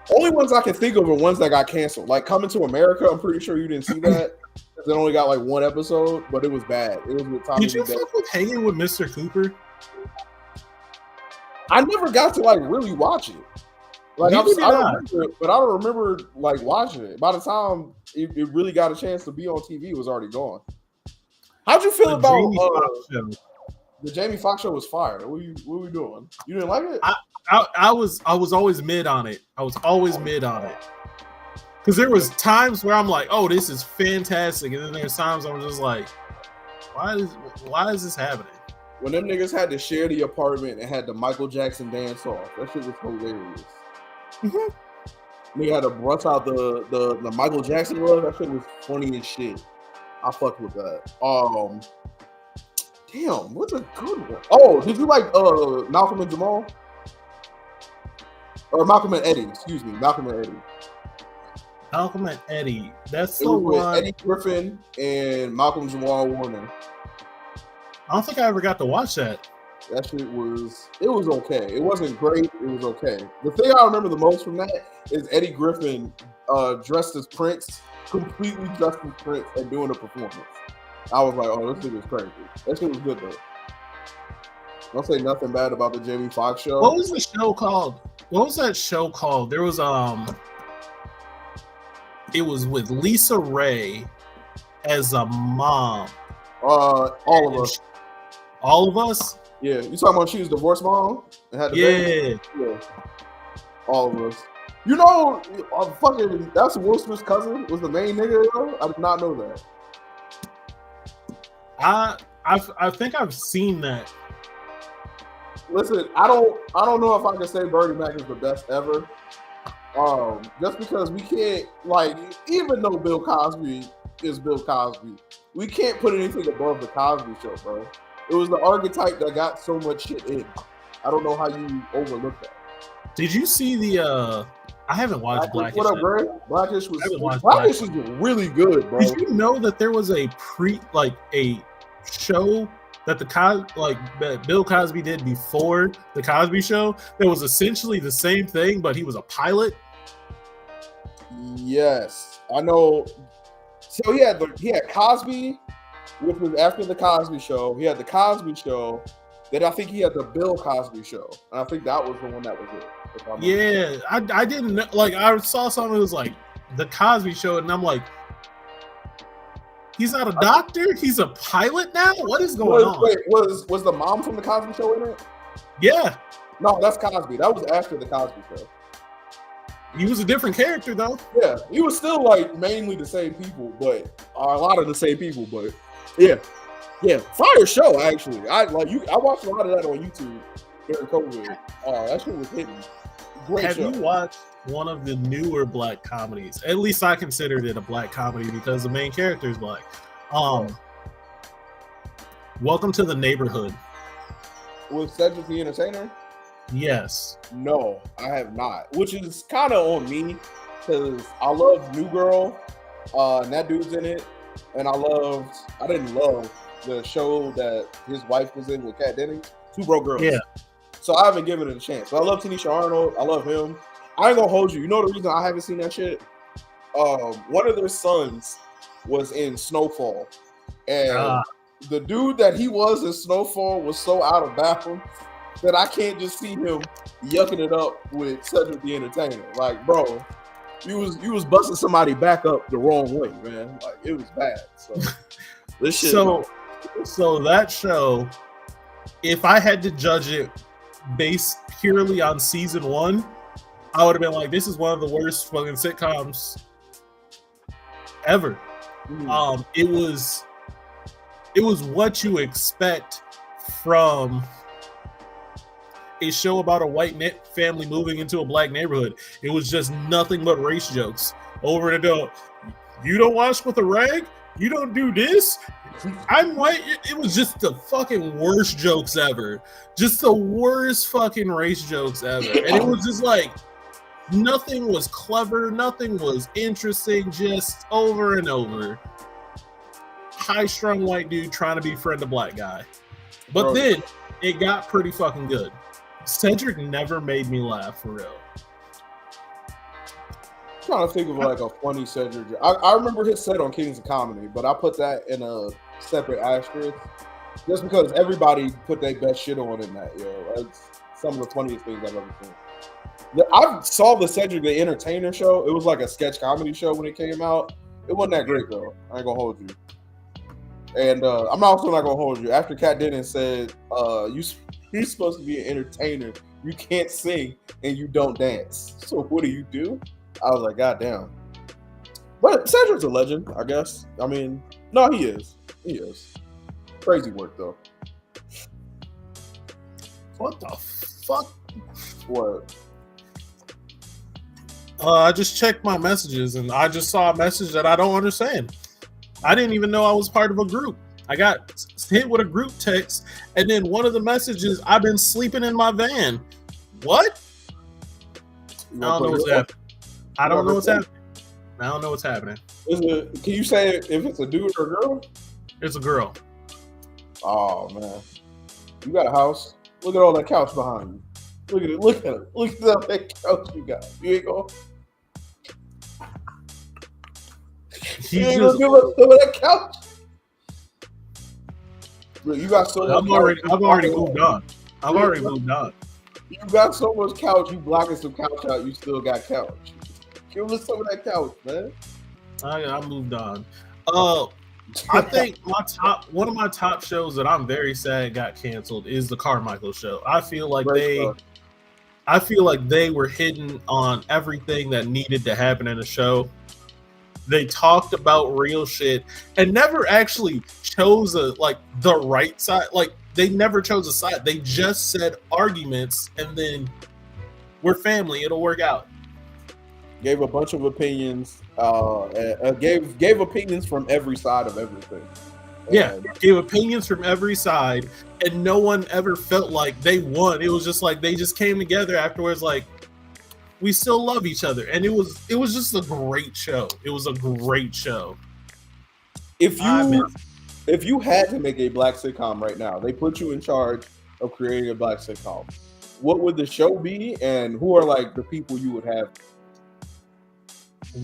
Only ones I can think of are ones that got canceled. Like Coming to America, I'm pretty sure you didn't see that. It only got like one episode, but it was bad. It was with Tommy. Did you fuck with Hanging with Mr. Cooper? I never got to like really watch it. Like I don't remember it, but I don't remember like watching it. By the time it really got a chance to be on TV, it was already gone. How'd you feel about the Jamie Foxx show? Was fire. What were we doing? You didn't like it? I was always mid on it. Because there was times where I'm like, oh, this is fantastic, and then there's times I'm just like, why is this happening? When them niggas had to share the apartment and had the Michael Jackson dance off, that shit was hilarious. Mm-hmm. Nigga had to brush out the Michael Jackson love. That shit was funny as shit. I fucked with that. Damn, what's a good one? Oh, did you like Malcolm and Jamal? Or Malcolm and Eddie? Excuse me, Malcolm and Eddie. Malcolm and Eddie. That's the one. With Eddie Griffin and Malcolm Jamal Warner. I don't think I ever got to watch that. That shit was okay. It wasn't great. It was okay. The thing I remember the most from that is Eddie Griffin dressed as Prince, completely dressed as Prince, and doing a performance. I was like, oh, this shit is crazy. That shit was good though. Don't say nothing bad about the Jamie Foxx show. What was the show called? What was that show called? There was it was with Lisa Ray as a mom. All of us. All of Us? Yeah. You talking about she was divorced mom and had the baby? Yeah. All of us. You know, fucking that's Will Smith's cousin was the main nigga though? I did not know that. I think I've seen that. Listen, I don't know if I can say Bernie Mac is the best ever. Just because we can't, like, even though Bill Cosby is Bill Cosby, we can't put anything above the Cosby Show, bro. It was the archetype that got so much shit in. I don't know how you overlook that. Did you see the I haven't watched Blackish, Blackish. what up, Gray? Blackish I haven't watched Blackish is really good, bro. Did you know that there was a show that that Bill Cosby did before the Cosby Show that was essentially the same thing, but he was a pilot? Yes, I know. So he had Cosby, which was after the Cosby Show. He had the Cosby Show. Then I think he had the Bill Cosby Show, and I think that was the one that was it. Yeah, I didn't know. Like, I saw something that was like the Cosby Show, and I'm like, he's not a doctor. He's a pilot now. What is going on? Wait, was the mom from the Cosby Show in it? Yeah. No, that's Cosby. That was after the Cosby Show. He was a different character though. Yeah, he was still like mainly the same people, but a lot of the same people. But yeah, fire show actually. I watched a lot of that on YouTube during COVID. That shit was hitting. Great Have show. you watched one of the newer black comedies? At least I considered it a black comedy because the main character is black. Welcome to the Neighborhood. Was Cedric the Entertainer? Yes. No, I have not. Which is kind of on me because I love New Girl, and that dude's in it, and I didn't love the show that his wife was in with Kat Dennings, Two Broke Girls. Yeah. So I haven't given it a chance. But I love Tanisha Arnold. I love him. I ain't gonna hold you. You know the reason I haven't seen that shit? One of their sons was in Snowfall, and the dude that he was in Snowfall was so out of bounds that I can't just see him yucking it up with Cedric the Entertainer. Like, bro, you was busting somebody back up the wrong way, man. Like, it was bad. So this shit. So that show, if I had to judge it based purely on season 1, I would have been like, this is one of the worst fucking sitcoms ever. It was what you expect from a show about a white family moving into a black neighborhood. It was just nothing but race jokes over and over. You don't wash with a rag? You don't do this? I'm white. It was just the fucking worst jokes ever. Just the worst fucking race jokes ever. And it was just like, nothing was clever. Nothing was interesting. Just over and over. High-strung white dude trying to befriend a black guy. But then it got pretty fucking good. Cedric never made me laugh for real. I'm trying to think of like a funny Cedric. I remember his set on Kings of Comedy, but I put that in a separate asterisk just because everybody put their best shit on in that. It's some of the funniest things I've ever seen. I saw the Cedric the Entertainer show. It was like a sketch comedy show when it came out. It wasn't that great though. I ain't gonna hold you. And I'm also not gonna hold you. After Kat Dennings said, "You're supposed to be an entertainer. You can't sing and you don't dance. So what do?" I was like, God damn. But Cedric's a legend, I guess. I mean, no, he is. He is. Crazy work though. What the fuck? What? I just checked my messages and I just saw a message that I don't understand. I didn't even know I was part of a group. I got hit with a group text, and then one of the messages, I've been sleeping in my van. What? I don't know what's happening. I don't know what's happening. I don't know what's happening. Can you say if it's a dude or a girl? It's a girl. Oh man, you got a house. Look at all that couch behind you. Look at it. Look at it. Look at all that couch you got. You ain't gonna. You ain't gonna give up some of that couch. Look, you got so much. I've already moved on. I've already moved on. You got so much couch. You blocking some couch out. You still got couch. Give us some of that couch, man. I moved on. I think one of my top shows that I'm very sad got canceled is the Carmichael Show. I feel like they were hidden on everything that needed to happen in a show. They talked about real shit and never actually chose the right side. Like, they never chose a side. They just said arguments and then we're family. It'll work out. Gave a bunch of opinions. Gave opinions from every side of everything. Yeah, gave opinions from every side, and no one ever felt like they won. It was just like they just came together afterwards. Like, we still love each other, and it was just a great show. It was a great show. If you had to make a black sitcom right now, they put you in charge of creating a black sitcom, what would the show be, and who are like the people you would have?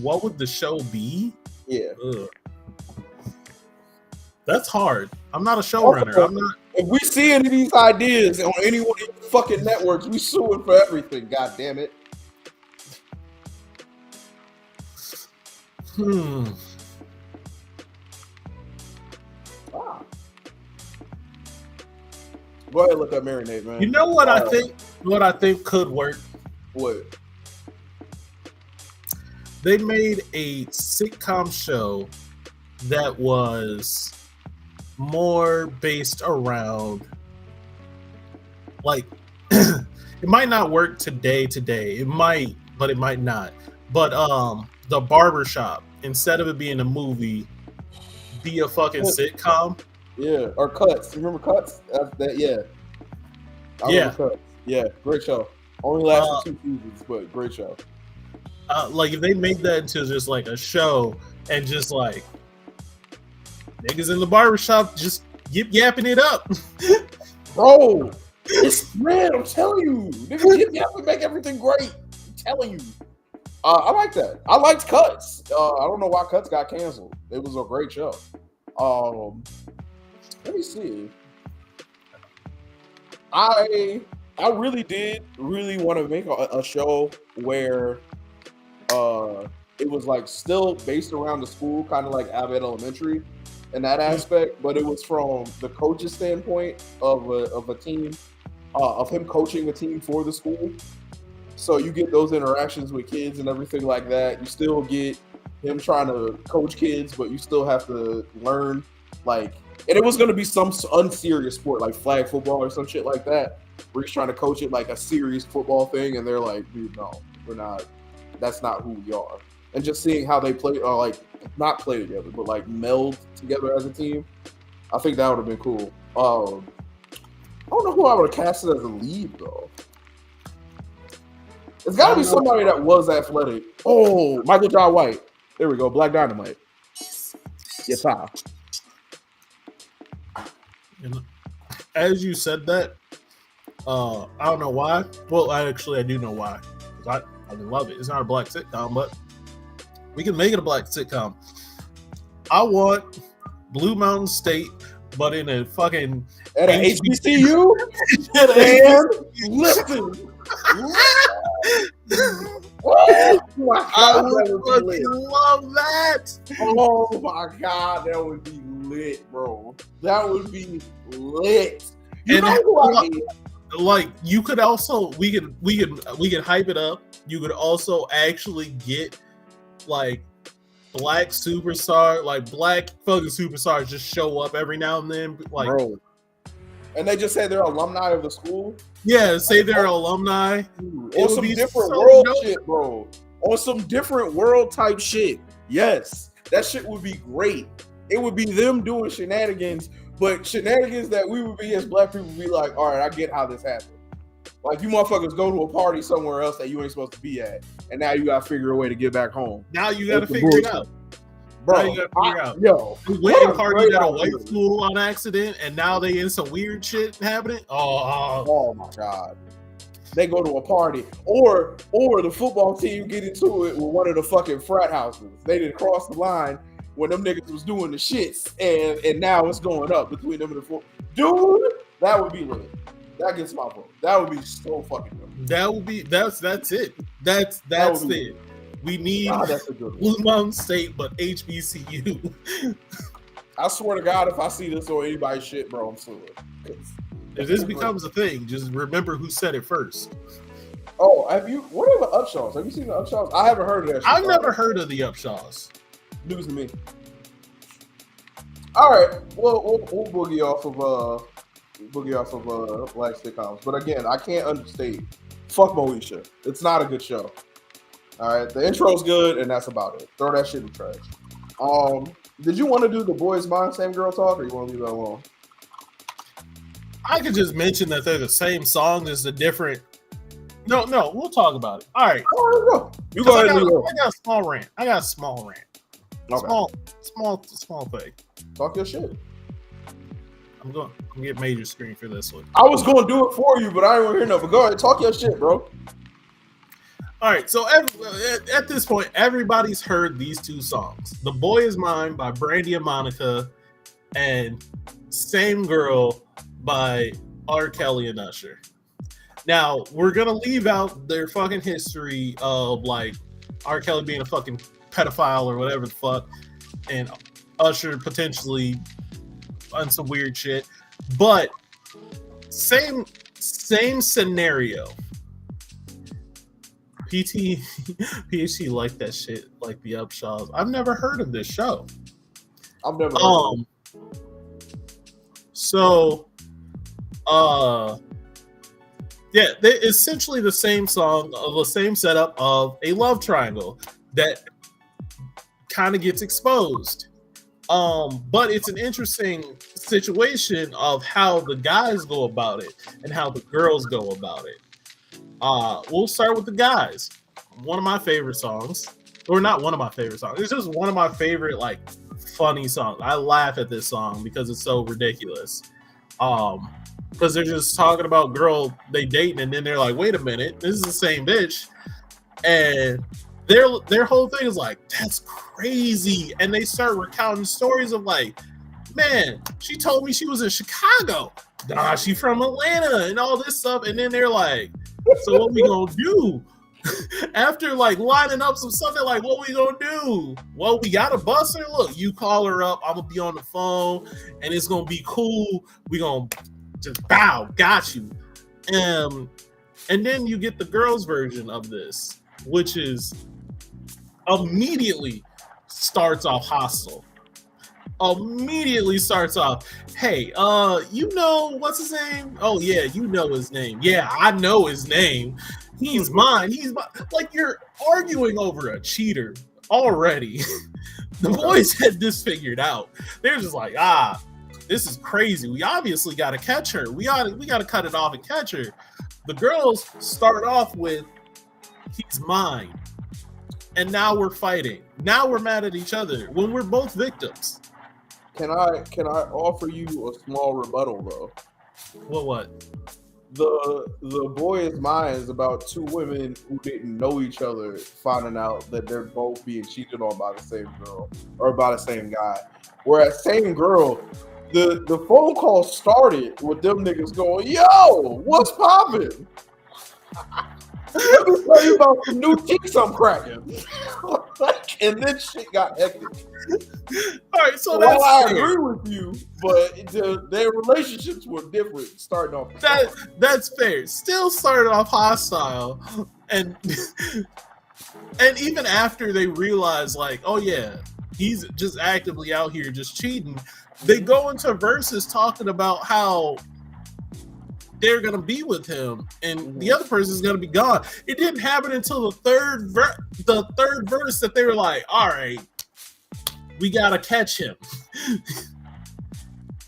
What would the show be? Yeah. Ugh. That's hard. I'm not a showrunner. I'm not. If we see any of these ideas on any one of these fucking networks, we suing for everything. God damn it. Ah. Go ahead, look up Marinate, man. You know what I think? What I think could work. What? They made a sitcom show that was more based around, like, it might not work today. It might, but it might not. But the Barbershop, instead of it being a movie, be a fucking sitcom. Yeah, or Cuts. You remember Cuts? Yeah. I remember Cuts. Yeah, great show. Only lasted 2 seasons, but great show. Like if they made that into just like a show and just like niggas in the barbershop just yapping it up. Bro, it's man, I'm telling you. Niggas yapping make everything great. I'm telling you. I like that. I liked Cuts. I don't know why Cuts got canceled. It was a great show. Let me see. I really did want to make a show where it was like still based around the school, kind of like Abbott Elementary in that aspect, but it was from the coach's standpoint of a team, of him coaching a team for the school. So you get those interactions with kids and everything like that. You still get him trying to coach kids, but you still have to learn, like, and it was going to be some unserious sport like flag football or some shit like that, where he's trying to coach it like a serious football thing, and they're like, dude, no, we're not. That's not who we are. And just seeing how they play, like not play together, but like meld together as a team, I think that would have been cool. I don't know who I would have casted as a lead though. It's got to be somebody that was athletic. Oh, Michael Jai White. There we go. Black Dynamite. Yeah, pal. As you said that, I don't know why. Well, I do know why. I love it. It's not a black sitcom, but we can make it a black sitcom. I want Blue Mountain State, but in a fucking at an HBCU. And listen. Oh my God, I would fucking love that. Oh my God, that would be lit, bro. That would be lit. You know who I mean? Like you could also we could hype it up. You could also actually get like black superstar, like black fucking superstars just show up every now and then, like, bro. And they just say they're alumni of the school. Yeah, say they're alumni. On some different world shit, bro. On some different world type shit. Yes, that shit would be great. It would be them doing shenanigans, but shenanigans that we would be as black people be like, all right, I get how this happened. Like you motherfuckers go to a party somewhere else that you ain't supposed to be at, and now you gotta figure a way to get back home. Now you gotta figure it out. Bro, now you gotta figure out. Yo, we wedding party at a white school on accident, and now they in some weird shit happening. Oh my God. They go to a party, or the football team get into it with one of the fucking frat houses. They didn't cross the line when them niggas was doing the shits, and now it's going up between them and the football. Dude, that would be lit. That gets my vote. That would be so fucking good. That would be that's it. That's it. We need Blue Mountain State, but HBCU. I swear to God, if I see this on anybody's shit, bro, I'm suing. If this becomes a thing, just remember who said it first. Oh, what are the Upshaws? Have you seen the Upshaws? I haven't heard of that shit. I've never heard of the Upshaws. News to me. All right, we'll boogie off of black sitcoms. But again, I can't understate. Fuck Moesha. It's not a good show. All right, the intro's good, and that's about it. Throw that shit in the trash. Did you want to do the Boys Mind Same Girl Talk, or you want to leave that alone? I could just mention that they're the same song, just a different No, we'll talk about it. All right. Go. You go ahead. I got a small rant. Okay. Small thing. Talk your shit. I'm going to get major screen for this one. I was going to do it for you, but I ain't want to hear nothing. Go ahead. Talk your shit, bro. All right. So at this point, everybody's heard these two songs. The Boy Is Mine by Brandy and Monica and Same Girl by R. Kelly and Usher. Now, we're going to leave out their fucking history of like R. Kelly being a fucking pedophile or whatever the fuck, and Usher potentially on some weird shit. But same scenario. PhD like that shit, like the Upshaws. I've never heard of this show. I've never heard So yeah, they're essentially the same song, the same setup of a love triangle that kind of gets exposed. But it's an interesting situation of how the guys go about it and how the girls go about it. We'll start with the guys. One of my favorite songs, or not one of my favorite songs. It's just one of my favorite, like, funny songs. I laugh at this song because it's so ridiculous. Because they're just talking about girl they dating, and then they're like, wait a minute, this is the same bitch. And their whole thing is like, that's crazy. And they start recounting stories of like, man, she told me she was in Chicago. Nah, she from Atlanta and all this stuff. And then they're like, so what we gonna do? After like lining up some stuff, they're like, what we gonna do? Well, we gotta bust her. Look, you call her up, I'm gonna be on the phone, and it's gonna be cool. We gonna just got you. And then you get the girls' version of this, which is immediately starts off hostile. Immediately starts off, hey, you know what's his name? Oh yeah, you know his name. Yeah, I know his name. He's mine. He's mine. Like, you're arguing over a cheater already. The boys had this figured out. They're just like, this is crazy. We obviously got to catch her. We got to cut it off and catch her. The girls start off with, he's mine. And now we're fighting. Now we're mad at each other when we're both victims. Can I offer you a small rebuttal though? What? The Boy Is Mine is about two women who didn't know each other finding out that they're both being cheated on by the same girl or by the same guy. Whereas Same Girl, the phone call started with them niggas going, yo, what's poppin'? Let me tell you about some new cheeks I'm cracking. And then shit got hectic. All right, so well, I agree with you, but their relationships were different starting off. That's fair. Still started off hostile, and even after they realize, like, oh yeah, he's just actively out here just cheating, they go into verses talking about how they're gonna be with him, and the other person is gonna be gone. It didn't happen until the third verse that they were like, "All right, we gotta catch him."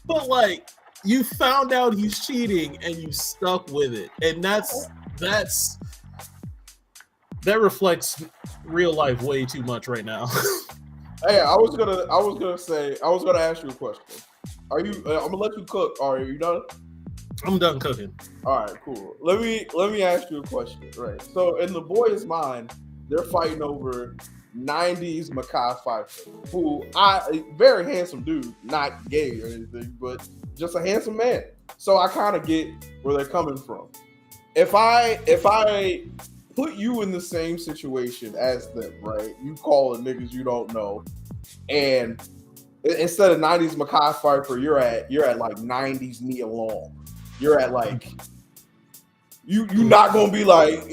But like, you found out he's cheating, and you stuck with it, and that reflects real life way too much right now. Hey, I was gonna ask you a question. Are you? I'm gonna let you cook. Are you done? I'm done cooking. All right, cool. Let me ask you a question. Right. So in The Boy Is Mine, they're fighting over 90s Mekhi Phifer, who very handsome dude, not gay or anything, but just a handsome man. So I kind of get where they're coming from. If I put you in the same situation as them, right? You calling niggas you don't know, and instead of 90s Mekhi Phifer, you're at like 90s Nia Long. You're at like, you're not gonna be like,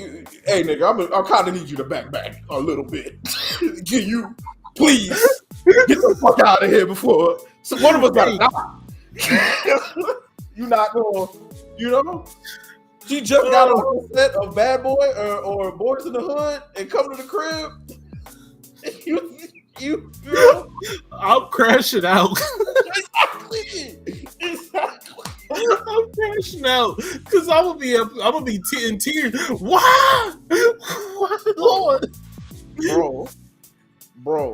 hey nigga, I kind of need you to back a little bit. Can you please get the fuck out of here before one of us gotta die? You're not gonna, you know? She just got on the set of Bad Boy or Boys in the Hood and come to the crib. You know? I'll crash it out. Exactly. I'm crashing out because I'm gonna be in tears. Why? Why, Lord? Bro.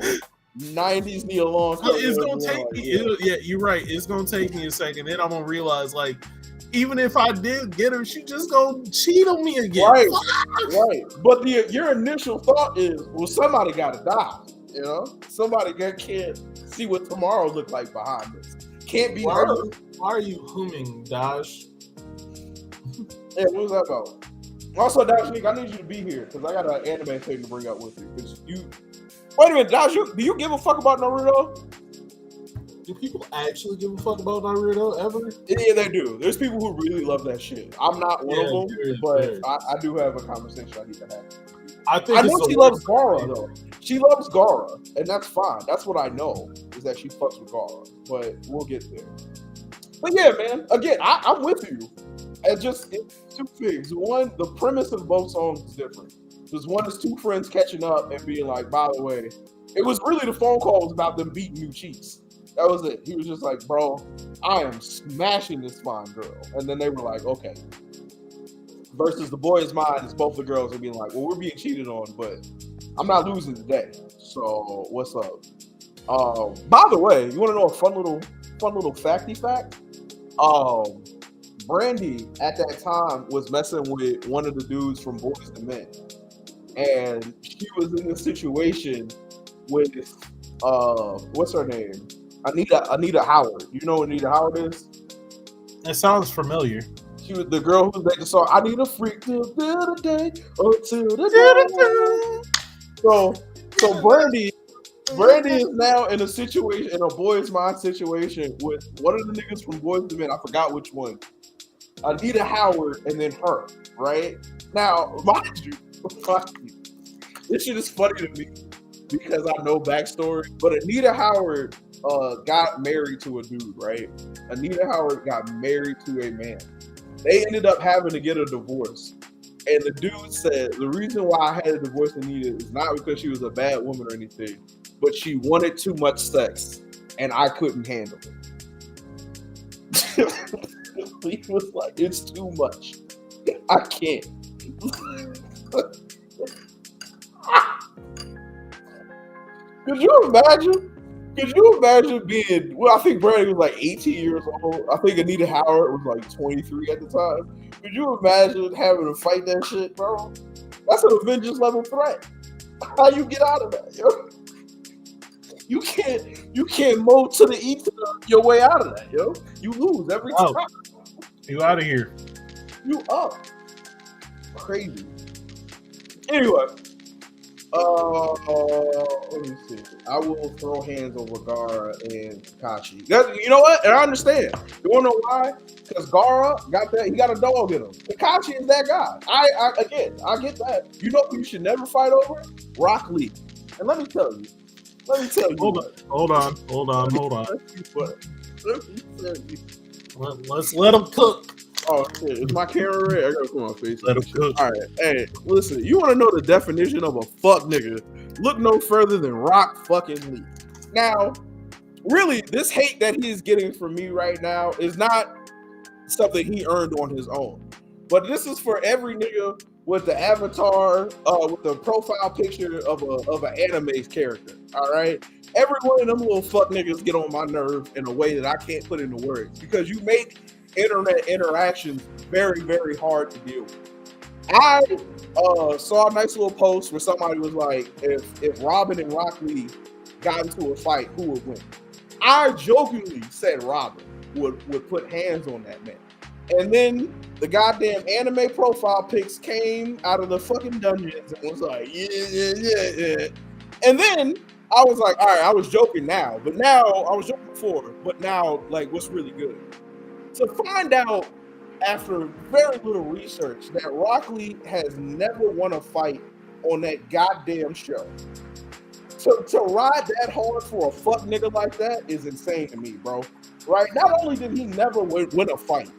90s need a long time. It's gonna take me. Yeah, you're right. It's gonna take me a second. Then I'm gonna realize, like, even if I did get her, she just gonna cheat on me again. Right. But your initial thought is, well, somebody gotta die. You know, somebody can't see what tomorrow look like behind this. Can't be her. Why are you humming, Dash? Yeah, what was that about? Also, Dash, Nick, I need you to be here because I got an anime thing to bring up with you. Because wait a minute, Dash, do you give a fuck about Naruto? Do people actually give a fuck about Naruto ever? Yeah, they do. There's people who really love that shit. I'm not one of them, but I do have a conversation I need to have. I know she loves Gaara though. She loves Gaara, and that's fine. That's what I know is that she fucks with Gaara. But we'll get there. But yeah, man. Again, I'm with you. It's two things. One, the premise of both songs is different. Because one is two friends catching up and being like, by the way, it was really the phone call was about them beating new cheeks. That was it. He was just like, bro, I am smashing this fine girl. And then they were like, okay. Versus the boy is mine is both the girls are being like, well, we're being cheated on, but I'm not losing today. So what's up? By the way, you want to know a fun little facty fact? Brandy at that time was messing with one of the dudes from Boys to Men. And she was in a situation with what's her name? Anita Howard. You know who Anita Howard is? That sounds familiar. She was the girl who made the song "I Need a Freak Till the Day, oh till the day." So Brandy is now in a situation, in a Boys Mind situation with one of the niggas from Boys to Men. I forgot which one. Anita Howard and then her. Right now, mind you, this shit is funny to me because I know backstory. But Anita Howard got married to a dude, right? Anita Howard got married to a man. They ended up having to get a divorce. And the dude said, the reason why I had to divorce Anita is not because she was a bad woman or anything, but she wanted too much sex, and I couldn't handle it. He was like, it's too much. I can't. Could you imagine? Could you imagine being, well, I think Brandy was like 18 years old. I think Anita Howard was like 23 at the time. Could you imagine having to fight that shit, bro? That's an Avengers level threat. How you get out of that, yo? You can't mow to the east your way out of that, yo. You lose every time. You out of here. You up. Crazy. Anyway. Let me see. I will throw hands over Gaara and Kakashi. You know what? And I understand. You wanna know why? Because Gaara got that. He got a dog in him. Kakashi is that guy. I get that. You know who you should never fight over? Rock Lee. And let me tell you. Hold on. Let me tell you. Let's let him cook. Oh shit! Is my camera red? I gotta put my face. Let him cook. All right, hey, listen. You want to know the definition of a fuck nigga? Look no further than Rock fucking Lee. Now, really, this hate that he's getting from me right now is not something he earned on his own, but this is for every nigga with the avatar, with the profile picture of an anime character. All right, every one of them little fuck niggas get on my nerve in a way that I can't put into words because you make internet interactions very, very hard to deal with. I saw a nice little post where somebody was like, if Robin and Rock Lee got into a fight, who would win? I jokingly said Robin would put hands on that man. And then the goddamn anime profile pics came out of the fucking dungeons and was like, yeah. And then I was like, all right, I was joking now, but now I was joking before, but now, like, what's really good? To find out after very little research that Rock Lee has never won a fight on that goddamn show. To ride that hard for a fuck nigga like that is insane to me, bro. Right? Not only did he never win a fight,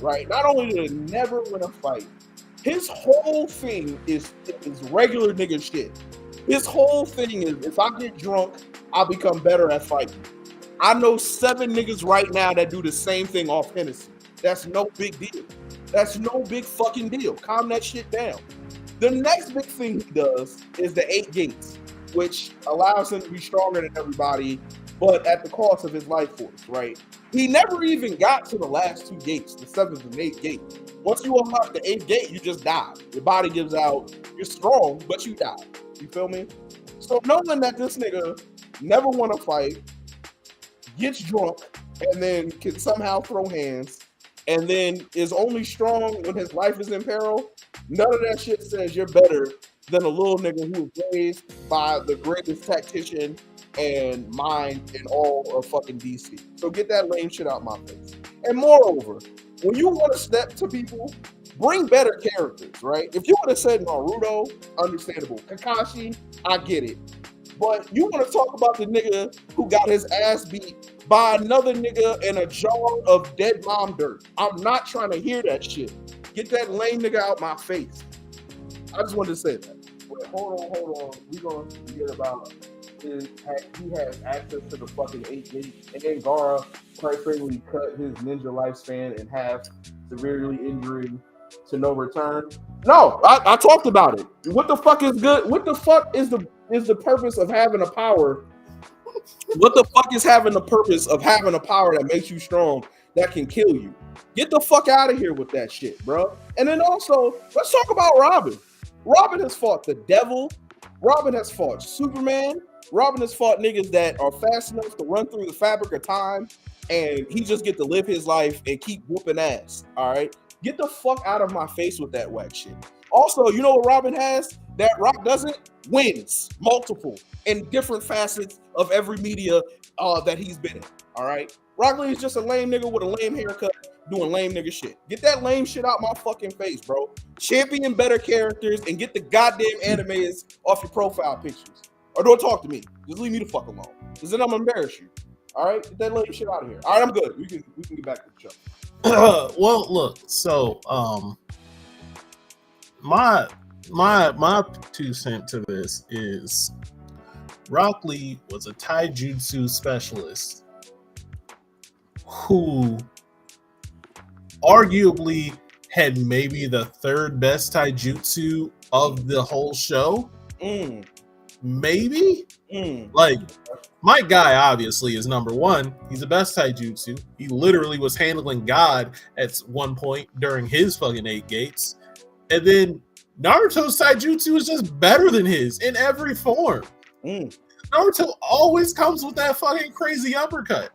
right? Not only did he never win a fight, his whole thing is regular nigga shit. His whole thing is if I get drunk, I'll become better at fighting. I know 7 niggas right now that do the same thing off Hennessy. That's no big deal. That's no big fucking deal. Calm that shit down. The next big thing he does is the 8 gates, which allows him to be stronger than everybody, but at the cost of his life force, right? He never even got to the last 2 gates, the 7th and 8th gate. Once you unlock the 8th gate, you just die. Your body gives out. You're strong, but you die. You feel me? So knowing that this nigga never won a fight, gets drunk, and then can somehow throw hands, and then is only strong when his life is in peril, none of that shit says you're better than a little nigga who was raised by the greatest tactician and mind in all of fucking DC. So get that lame shit out my face. And moreover, when you want to step to people, bring better characters, right? If you would have said Naruto, understandable. Kakashi, I get it. But you want to talk about the nigga who got his ass beat by another nigga in a jar of dead mom dirt. I'm not trying to hear that shit. Get that lame nigga out my face. I just wanted to say that. Wait, hold on. We gonna forget about he has access to the fucking 8 gates, and then Gaara quite frankly cut his ninja lifespan in half, severely injuring to no return. No, I talked about it. What the fuck is good? What the fuck is the purpose of having a power? What the fuck is having the purpose of having a power that makes you strong that can kill you? Get the fuck out of here with that shit, bro. And then also, let's talk about Robin. Robin has fought the devil. Robin has fought Superman. Robin has fought niggas that are fast enough to run through the fabric of time, and he just get to live his life and keep whooping ass. All right, get the fuck out of my face with that whack shit. Also, you know what Robin has that Rock doesn't? Wins, multiple, in different facets of every media that he's been in. All right, Rock Lee is just a lame nigga with a lame haircut doing lame nigga shit. Get that lame shit out my fucking face, bro. Champion better characters and get the goddamn animes off your profile pictures. Or don't talk to me. Just leave me the fuck alone. Because then I'm gonna embarrass you. All right? Get that lame shit out of here. All right, I'm good. We can get back to the show. Well, look, so my 2 cents to this is Rock Lee was a taijutsu specialist who arguably had maybe the 3rd best taijutsu of the whole show. Maybe? Like, my guy obviously is number 1. He's the best taijutsu. He literally was handling God at one point during his fucking 8 gates. And then Naruto's taijutsu is just better than his in every form. Naruto always comes with that fucking crazy uppercut.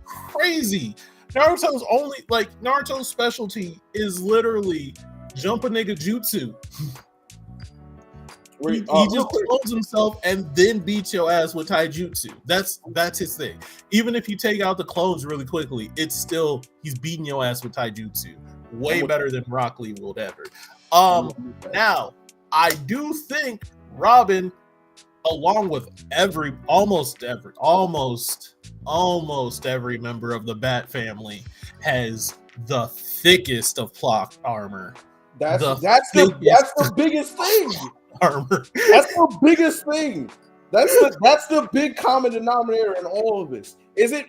Crazy. Naruto's specialty is literally jump a nigga jutsu. He just clones himself and then beats your ass with taijutsu. That's his thing. Even if you take out the clones really quickly, it's still he's beating your ass with taijutsu. Way better than Rock Lee will ever. Now I do think Robin, along with almost every member of the Bat family, has the thickest of plot armor. That's the biggest thing. Armor. That's the biggest thing. That's the big common denominator in all of this.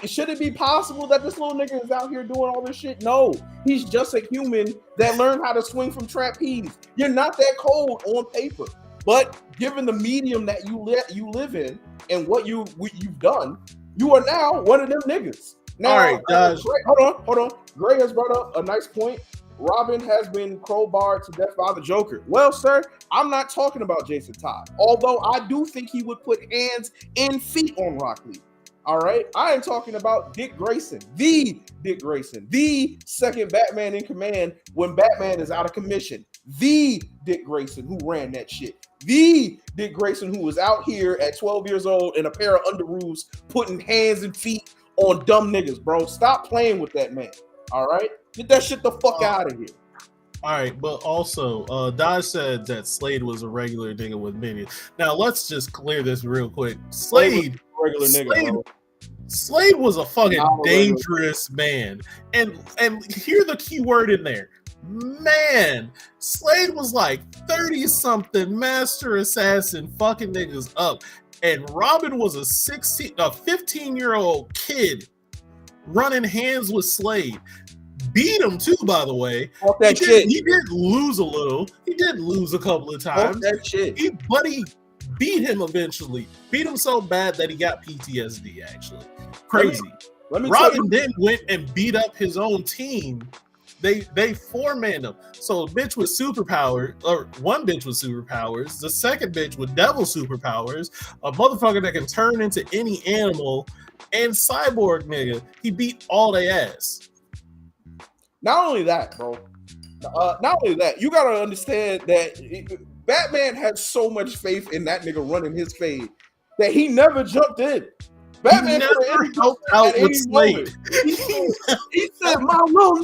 Should it be possible that this little nigga is out here doing all this shit? No, he's just a human that learned how to swing from trapeze. You're not that cold on paper, but given the medium that you live in and what you've done, you are now one of them niggas. Now, all right, guys. Hold on. Gray has brought up a nice point. Robin has been crowbarred to death by the Joker. Well, sir, I'm not talking about Jason Todd. Although I do think he would put hands and feet on Rock Lee. All right? I am talking about Dick Grayson, the 2nd Batman in command when Batman is out of commission. The Dick Grayson who ran that shit. The Dick Grayson who was out here at 12 years old in a pair of underoos putting hands and feet on dumb niggas, bro. Stop playing with that man. All right? Get that shit the fuck out of here. All right, but also, Dodge said that Slade was a regular nigga with minions. Now, let's just clear this real quick. Slade was a fucking dangerous man. And hear the key word in there. Man, Slade was like 30-something master assassin fucking niggas up. And Robin was a 15-year-old kid running hands with Slade. beat him too, by the way. Fuck that shit. He did lose a little. He did lose a couple of Fuck times. that shit. But he beat him eventually. Beat him so bad that he got PTSD, actually. Crazy. Let me tell Robin you. then went and beat up his own team. They four-manned him. So a bitch with superpowers, or one bitch with superpowers, the second bitch with devil superpowers, a motherfucker that can turn into any animal, and cyborg nigga. He beat all they ass. Not only that, bro. Not only that, you gotta understand that Batman had so much faith in that nigga running his fade that he never jumped in. Batman never helped out with Slade. He said, my little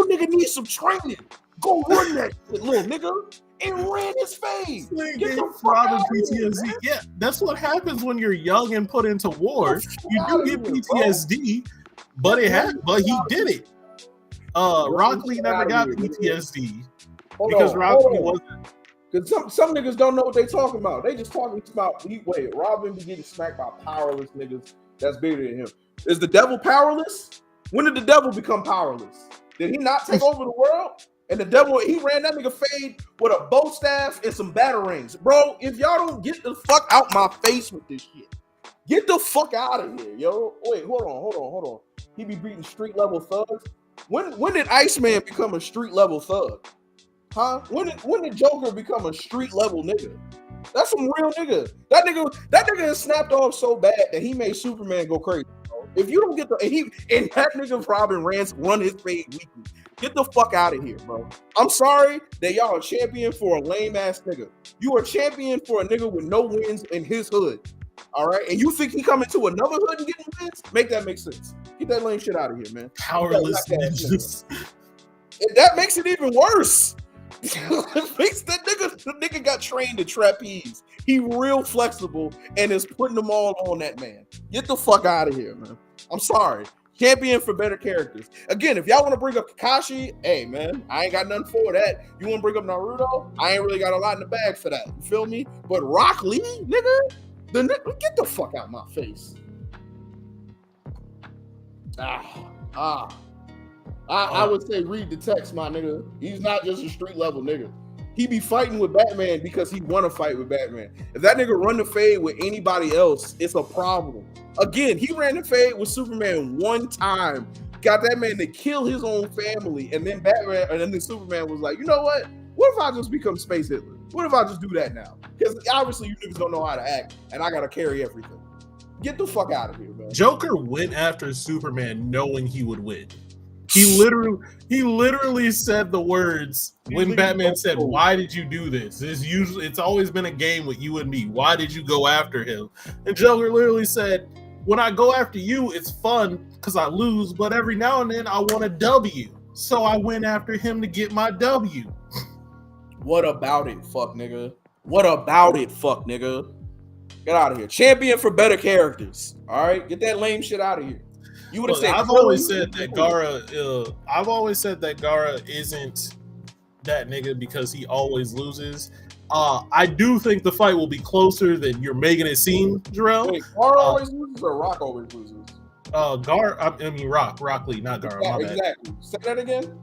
nigga needs some training. Go run that shit, little nigga. And ran his fade. Slade Get gave the fuck Robin out of here, PTSD. man. Yeah, that's what happens when you're young and put into war. You outta do get here, bro. PTSD, but he did it. Rock Lee never got PTSD because Rock Lee wasn't. Because some niggas don't know what they talking about. They just talking about Robin be getting smacked by powerless niggas that's bigger than him. Is the devil powerless? When did the devil become powerless? Did he not take over the world? And the devil, he ran that nigga fade with a bow staff and some batarangs. Bro, if y'all don't get the fuck out my face with this shit, get the fuck out of here, yo. Wait, hold on. He be beating street level thugs. When did Iceman become a street level thug? Huh? When did Joker become a street level nigga? That's some real nigga. That nigga is snapped off so bad that he made Superman go crazy. Bro. If you don't get that nigga Robin run his fade weekly. Get the fuck out of here, bro. I'm sorry that y'all are champion for a lame ass nigga. You are champion for a nigga with no wins in his hood. All right, and you think he coming to another hood and getting wins? Make that make sense. Get that lame shit out of here, man. Powerless ninjas. That makes it even worse. The nigga got trained to trapeze. He real flexible and is putting them all on that man. Get the fuck out of here, man. I'm sorry. Champion for better characters. Again, if y'all want to bring up Kakashi, hey man, I ain't got nothing for that. You want to bring up Naruto? I ain't really got a lot in the bag for that. You feel me? But Rock Lee, nigga, get the fuck out my face. I would say read the text, my nigga. He's not just a street level nigga. He be fighting with Batman because he want to fight with Batman. If that nigga run the fade with anybody else, it's a problem. Again, he ran the fade with Superman one time, got that man to kill his own family, and then Superman was like, you know what? What if I just become Space Hitler? What if I just do that now? Because obviously you niggas don't know how to act, and I gotta carry everything. Get the fuck out of here, man. Joker went after Superman knowing he would win. He literally said the words when Batman said, "Why did you do this?" It's always been a game with you and me. Why did you go after him? And Joker literally said, "When I go after you, it's fun because I lose, but every now and then I want a W. So I went after him to get my W." What about it, fuck nigga? What about it, fuck nigga? Get out of here. Champion for better characters. All right, get that lame shit out of here. You would have said. I've always said that Gara isn't that nigga because he always loses. I do think the fight will be closer than you're making it seem, Jarrell. Wait, Gara always loses or Rock always loses? Rock Lee, not Gara. Yeah, exactly. Say that again.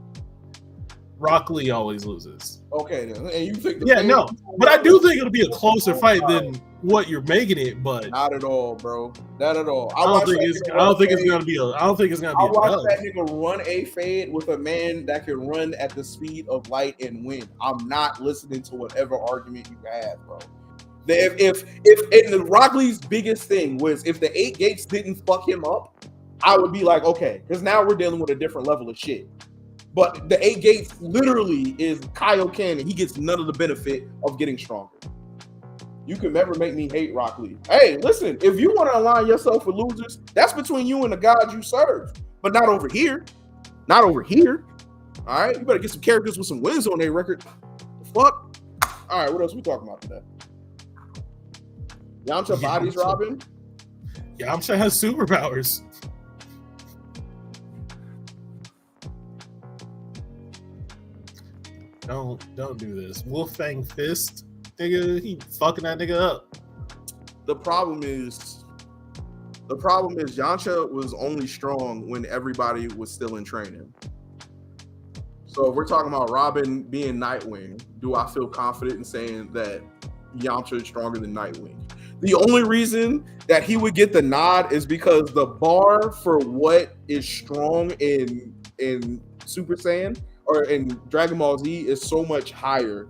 Rock Lee always loses. Okay, then. And you think? But I do think it'll be a closer fight than what you're making it. But not at all, bro. Not at all. I don't think it's gonna be a. I watched that nigga run a fade with a man that can run at the speed of light and win. I'm not listening to whatever argument you have, bro. If the Rock Lee's biggest thing was if the 8 gates didn't fuck him up, I would be like, okay, because now we're dealing with a different level of shit. But the 8 gates literally is Kaioken, and he gets none of the benefit of getting stronger. You can never make me hate Rock Lee. Hey, listen, if you want to align yourself with losers, that's between you and the God you serve. But not over here. Not over here. All right? You better get some characters with some wins on their record. The fuck? All right, what else we talking about today? Yamcha bodies Robin? Yamcha has superpowers. Don't do this. Wolfang Fist, nigga, he fucking that nigga up. The problem is The problem is Yamcha was only strong when everybody was still in training. So if we're talking about Robin being Nightwing, do I feel confident in saying that Yamcha is stronger than Nightwing? The only reason that he would get the nod is because the bar for what is strong in Super Saiyan or in Dragon Ball Z is so much higher.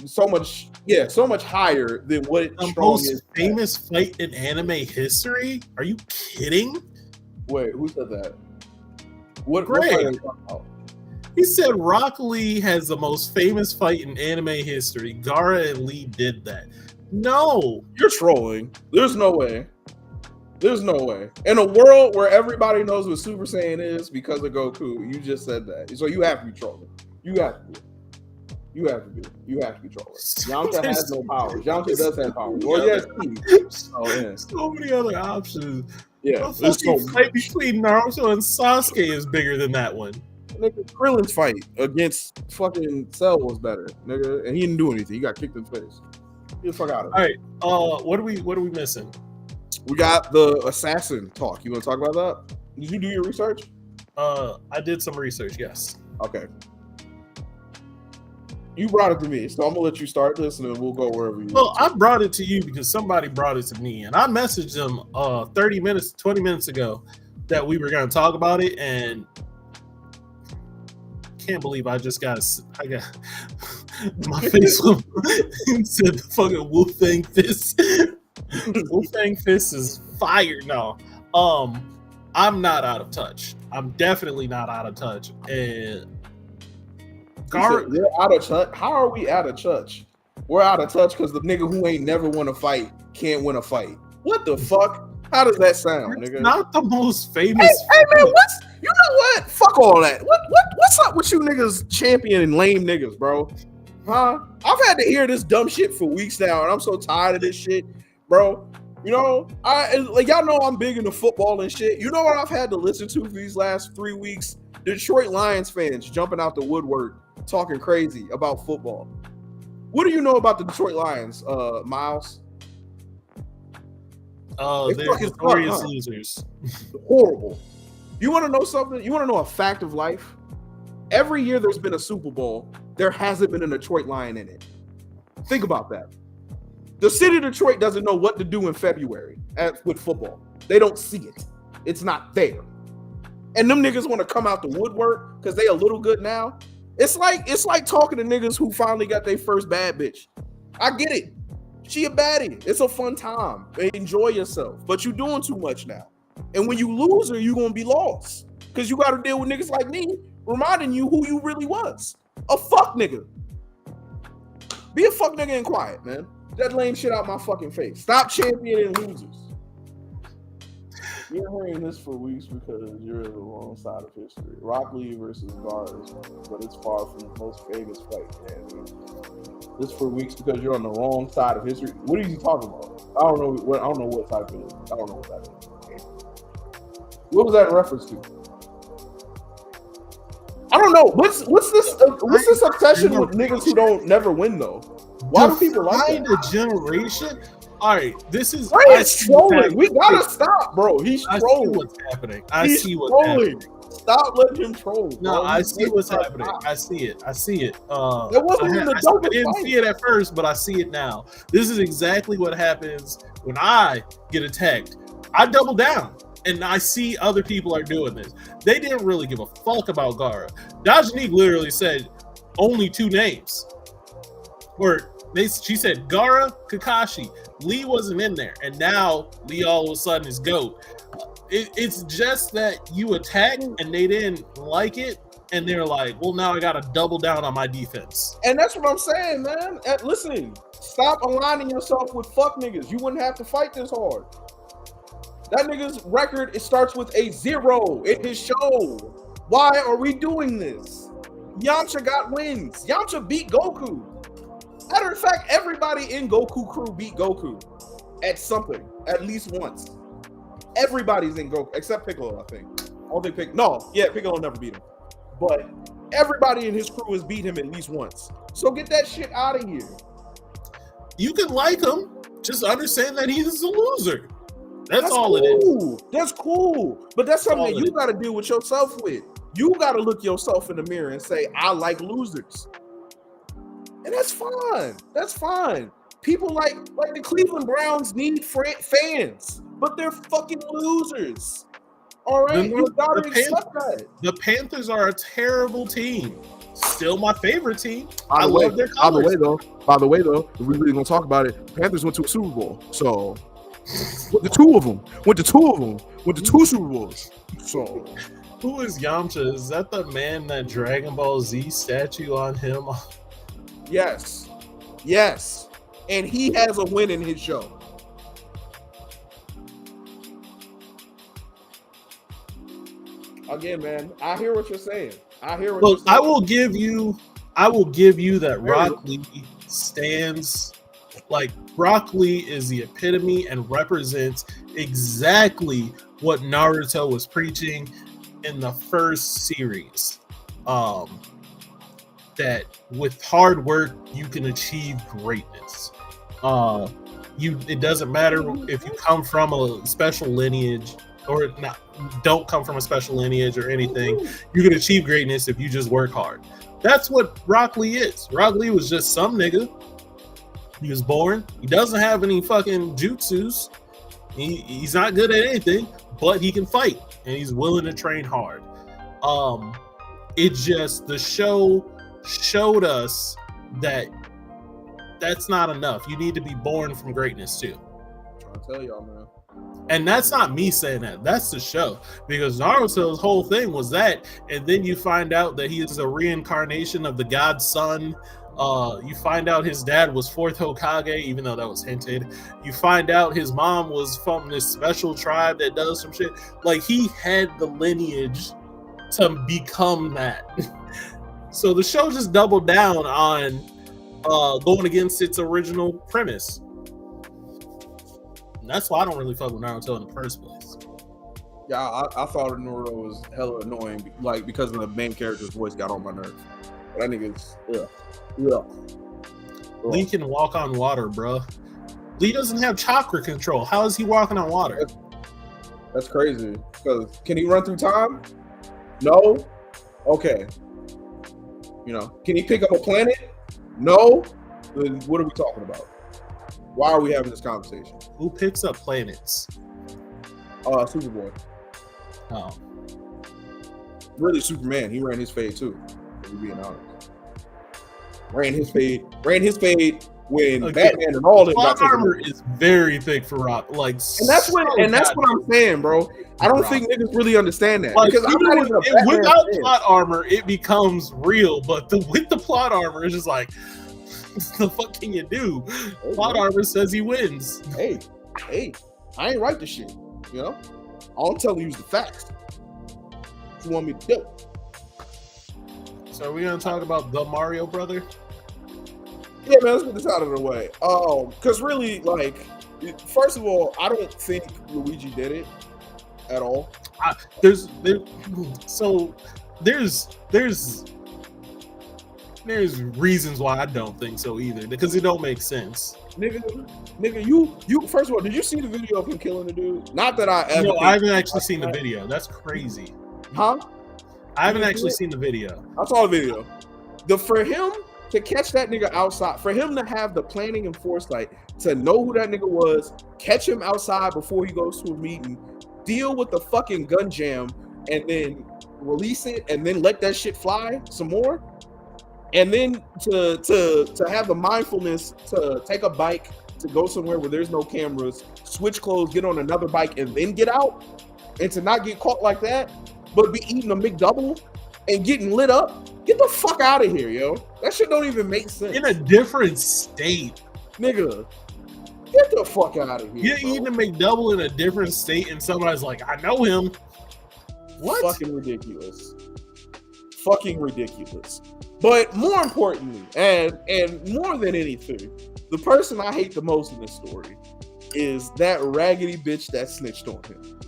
So much higher than what The strong most is. famous fight in anime history? Are you kidding? Wait, who said that? What Greg. fight are you talking about? He said Rock Lee has the most famous fight in anime history. Gaara and Lee did that. No. You're trolling. There's no way. There's no way. In a world where everybody knows what Super Saiyan is because of Goku, you just said that. So you have to be trolling. You have to be. You have to be trolling. Yamcha has no powers. Yamcha does have powers. Well, yes, So many other options. yeah. The There's fucking so fight between Naruto and Sasuke is bigger than that one. nigga, Krillin's fight against fucking Cell was better, nigga, and he didn't do anything. He got kicked in the face. Get the fuck out of it. All right. What are we missing? We got the assassin talk. You want to talk about that? Did you do your research? I did some research. Yes. Okay. You brought it to me, so I'm gonna let you start this, and then we'll go wherever you. Well, I brought it to you because somebody brought it to me, and I messaged them 20 minutes ago that we were going to talk about it, and can't believe I got my face said the fucking Wu-Fang Fist. Wu-Fang Fist is fire. No, I'm not out of touch. I'm definitely not out of touch, and We're out of touch. How are we out of touch? We're out of touch because the nigga who ain't never won a fight can't win a fight. What the fuck? How does that sound, it's nigga? not the most famous. Hey man, you know what? Fuck all that. What's up with you niggas championing lame niggas, bro? Huh? I've had to hear this dumb shit for weeks now, and I'm so tired of this shit, bro. You know, y'all know I'm big into football and shit. You know what I've had to listen to for these last 3 weeks? Detroit Lions fans jumping out the woodwork, talking crazy about football. What do you know about the Detroit Lions, Miles? They're fucking notorious suck, huh? losers. Horrible. You want to know something? You want to know a fact of life? Every year there's been a Super Bowl, there hasn't been a Detroit Lion in it. Think about that. The city of Detroit doesn't know what to do in February with football. They don't see it. It's not there. And them niggas want to come out the woodwork because they a little good now. It's like talking to niggas who finally got their first bad bitch. I get it. She a baddie. It's a fun time. Enjoy yourself. But you doing too much now. And when you lose her, you gonna be lost. Because you got to deal with niggas like me reminding you who you really was. A fuck nigga. Be a fuck nigga and quiet, man. That lame shit out my fucking face. Stop championing losers. You're hearing this for weeks because you're the wrong side of history. Rock Lee versus Gaara, but it's far from the most famous fight, man. This for weeks because you're on the wrong side of history. What are you talking about? I don't know what type it is. I don't know what that is. What was that in reference to? I don't know. What's this obsession with niggas who don't never win though? Why do people like that? A generation? All right, this is Ryan's trolling. We gotta stop, bro. He's trolling. I see what's happening. He's trolling. Stop letting him troll. No, bro. I see what's happening. I see it. It wasn't even the I dopest didn't fight. see it at first, but I see it now. This is exactly what happens when I get attacked. I double down, and I see other people are doing this. They didn't really give a fuck about Gaara. Dajanique literally said only 2 names. She said Gaara, Kakashi. Lee wasn't in there, and now Lee all of a sudden is GOAT. It's just that you attacked and they didn't like it, and they're like, well, now I gotta double down on my defense. And that's what I'm saying, man. Listen, stop aligning yourself with fuck niggas. You wouldn't have to fight this hard. That nigga's record, it starts with a 0 in his show. Why are we doing this? Yamcha got wins. Yamcha beat Goku. Matter of fact, everybody in Goku crew beat Goku at something, at least once. Everybody's in Goku, except Piccolo, I think. I don't think Piccolo never beat him. But everybody in his crew has beat him at least once. So get that shit out of here. You can like him, just understand that he's a loser. That's all it is. That's cool. But that's something all that it you is. got to deal with yourself with. You got to look yourself in the mirror and say, I like losers. And that's fine. That's fine. People like the Cleveland Browns need fans, but they're fucking losers. All right, you gotta accept that. The Panthers are a terrible team. Still my favorite team. By I the way, love their colors. By the way, though, if we really gonna talk about it, the Panthers went to a Super Bowl. So with the two of them, went to two Super Bowls. So Who is Yamcha? Is that the man that Dragon Ball Z statue on him? yes, and he has a win in his show. Again, man, I hear what you're saying. Look, I will give you that Rock Lee stands, like, Rock Lee is the epitome and represents exactly what Naruto was preaching in the first series. That with hard work you can achieve greatness. It doesn't matter if you come from a special lineage or not, don't come from a special lineage or anything. You can achieve greatness if you just work hard. That's what Rock Lee is. Rock Lee was just some nigga. He was born. He doesn't have any fucking jutsus. He's not good at anything, but he can fight and he's willing to train hard. It just, the show showed us that that's not enough. You need to be born from greatness too. I'm trying to tell y'all, man. And that's not me saying that. That's the show. Because Naruto's whole thing was that, and then you find out that he is a reincarnation of the god's son. You find out his dad was fourth Hokage, even though that was hinted. You find out his mom was from this special tribe that does some shit. Like, he had the lineage to become that. So the show just doubled down on going against its original premise. And that's why I don't really fuck with Naruto in the first place. Yeah, I thought Naruto was hella annoying, like, because of the main character's voice got on my nerves. That nigga's Lee can walk on water, bro. Lee doesn't have chakra control. How is he walking on water? That's crazy. Because can he run through time? No. Okay. You know, can he pick up a planet? No. Then what are we talking about? Why are we having this conversation? Who picks up planets? Superboy. Oh. Really, Superman. He ran his fade too. If we're being honest. Ran his fade when Batman and all them got armor is very thick for Rock. Like, and that's what I'm saying, bro. I don't think niggas really understand that. Like, because I'm not even a Batman without fan. plot armor, it becomes real. But with the plot armor, it's just like, what the fuck can you do? Plot armor says he wins. Hey, I ain't write the shit. You know, all I'm telling you is the facts. What you want me to do? So are we gonna talk about the Mario brother? Yeah, man, let's get this out of the way. Because really, like, first of all, I don't think Luigi did it at all. There's reasons why I don't think so either, because it don't make sense. Nigga, you first of all, did you see the video of him killing the dude? Not that I ever. No, I haven't actually seen the video. That's crazy. Huh? I haven't actually seen the video. I saw the video. For him to catch that nigga outside, for him to have the planning and foresight to know who that nigga was, catch him outside before he goes to a meeting, deal with the fucking gun jam, and then release it, and then let that shit fly some more, and then to have the mindfulness to take a bike to go somewhere where there's no cameras, switch clothes, get on another bike, and then get out, and to not get caught like that, but be eating a McDouble and getting lit up. Get the fuck out of here, yo. That shit don't even make sense. In a different state. Nigga, get the fuck out of here. You're eating a McDouble in a different state and somebody's like, I know him. What? Fucking ridiculous. Fucking ridiculous. But more importantly, and more than anything, the person I hate the most in this story is that raggedy bitch that snitched on him.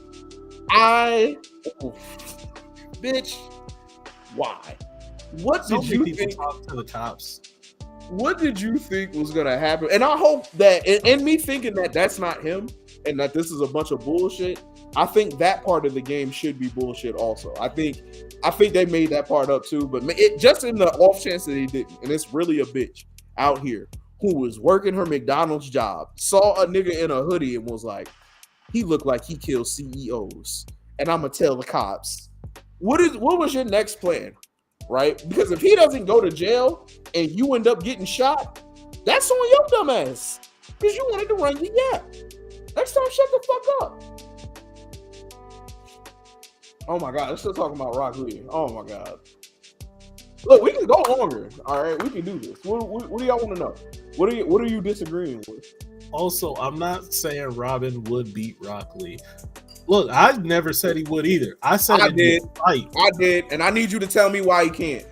Bitch, why? What did you think? Talk to the cops. what did you think was gonna happen? And I hope that, and me thinking that that's not him, and that this is a bunch of bullshit. I think that part of the game should be bullshit. Also, I think they made that part up too. But it just in the off chance that he didn't, and it's really a bitch out here who was working her McDonald's job, saw a nigga in a hoodie and was like, he looked like he killed CEOs, and I'm gonna tell the cops. What was your next plan? Right? Because if he doesn't go to jail and you end up getting shot, that's on your dumb ass. Because you wanted to run your gap. Next time, shut the fuck up. Oh my God, let's still talking about Rock Lee. Oh my God. Look, we can go longer. All right, we can do this. What do y'all want to know? What are you disagreeing with? Also, I'm not saying Robin would beat Rock Lee. Look, I never said he would either. I said I did. Fight. I did, and I need you to tell me why he can't.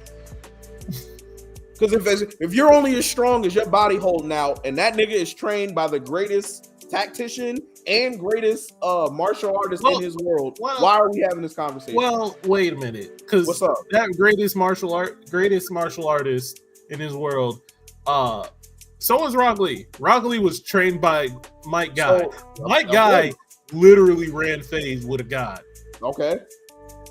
Because if you're only as strong as your body holding out, and that nigga is trained by the greatest tactician and greatest martial artist in his world, why are we having this conversation? Well, wait a minute, because what's up? That greatest martial artist in his world, so was Rock Lee. Rock Lee was trained by Mike Guy. Mike Guy literally ran phase with a god. Okay.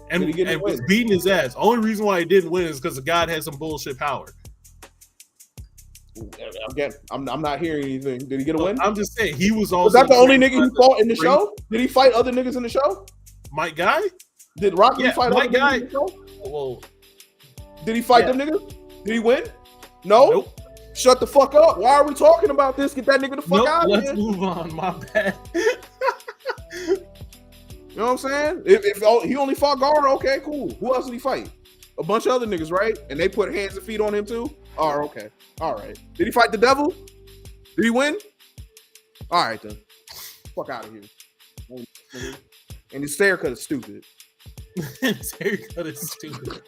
And was beating his ass. Only reason why he didn't win is because the god had some bullshit power. Again, I'm not hearing anything. Did he get a win? I'm just saying he was also. Was that the only nigga he fought in the show? Did he fight other niggas in the show? Mike Guy? Did Rock Lee fight Mike other Guy? niggas in the show? Well, did he fight them niggas? Did he win? No. Nope. Shut the fuck up. Why are we talking about this? Get that nigga the fuck out of here. Let's move on. My bad. You know what I'm saying? If he only fought Gara, okay, cool. Who else did he fight? A bunch of other niggas, right? And they put hands and feet on him too? Oh, okay. All right. Did he fight the devil? Did he win? All right, then. Fuck out of here. And his haircut is stupid. His haircut is stupid.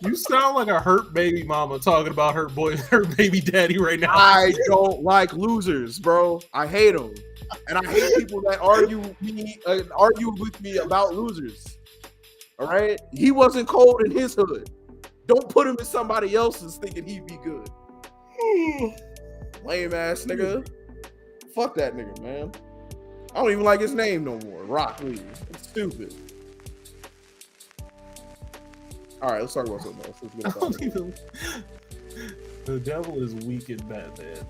You sound like a hurt baby mama talking about her baby daddy right now. I don't like losers, bro. I hate them. And I hate people that argue with me about losers. All right? He wasn't cold in his hood. Don't put him in somebody else's thinking he'd be good. Lame ass nigga. Fuck that nigga, man. I don't even like his name no more. Rock Lee. It's stupid. All right, let's talk about something else. The devil is weak in Batman.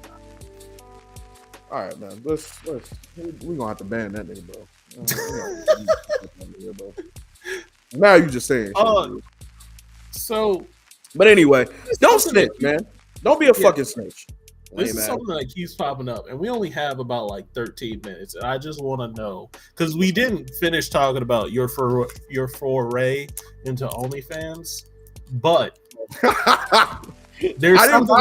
All right, man. We gonna have to ban that nigga, bro. Now you just saying. So, but anyway, don't snitch, man. Don't be a fucking snitch. This is something that keeps popping up, and we only have about like 13 minutes. And I just want to know, because we didn't finish talking about your foray into OnlyFans, but there's something.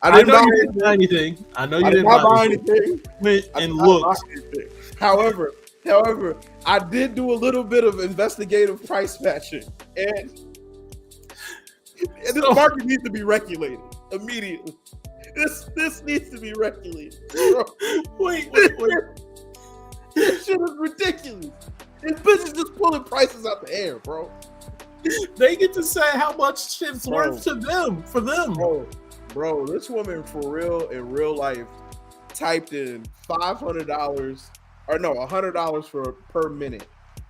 I didn't buy anything. I know you didn't buy anything. Went and looked. However, I did do a little bit of investigative price matching, and this market needs to be regulated immediately. This needs to be regulated. Wait. This shit is ridiculous. This bitch is just pulling prices out the air, bro. They get to say how much shit's worth to them, for them. Bro, this woman for real in real life typed in $500 or no, $100 per minute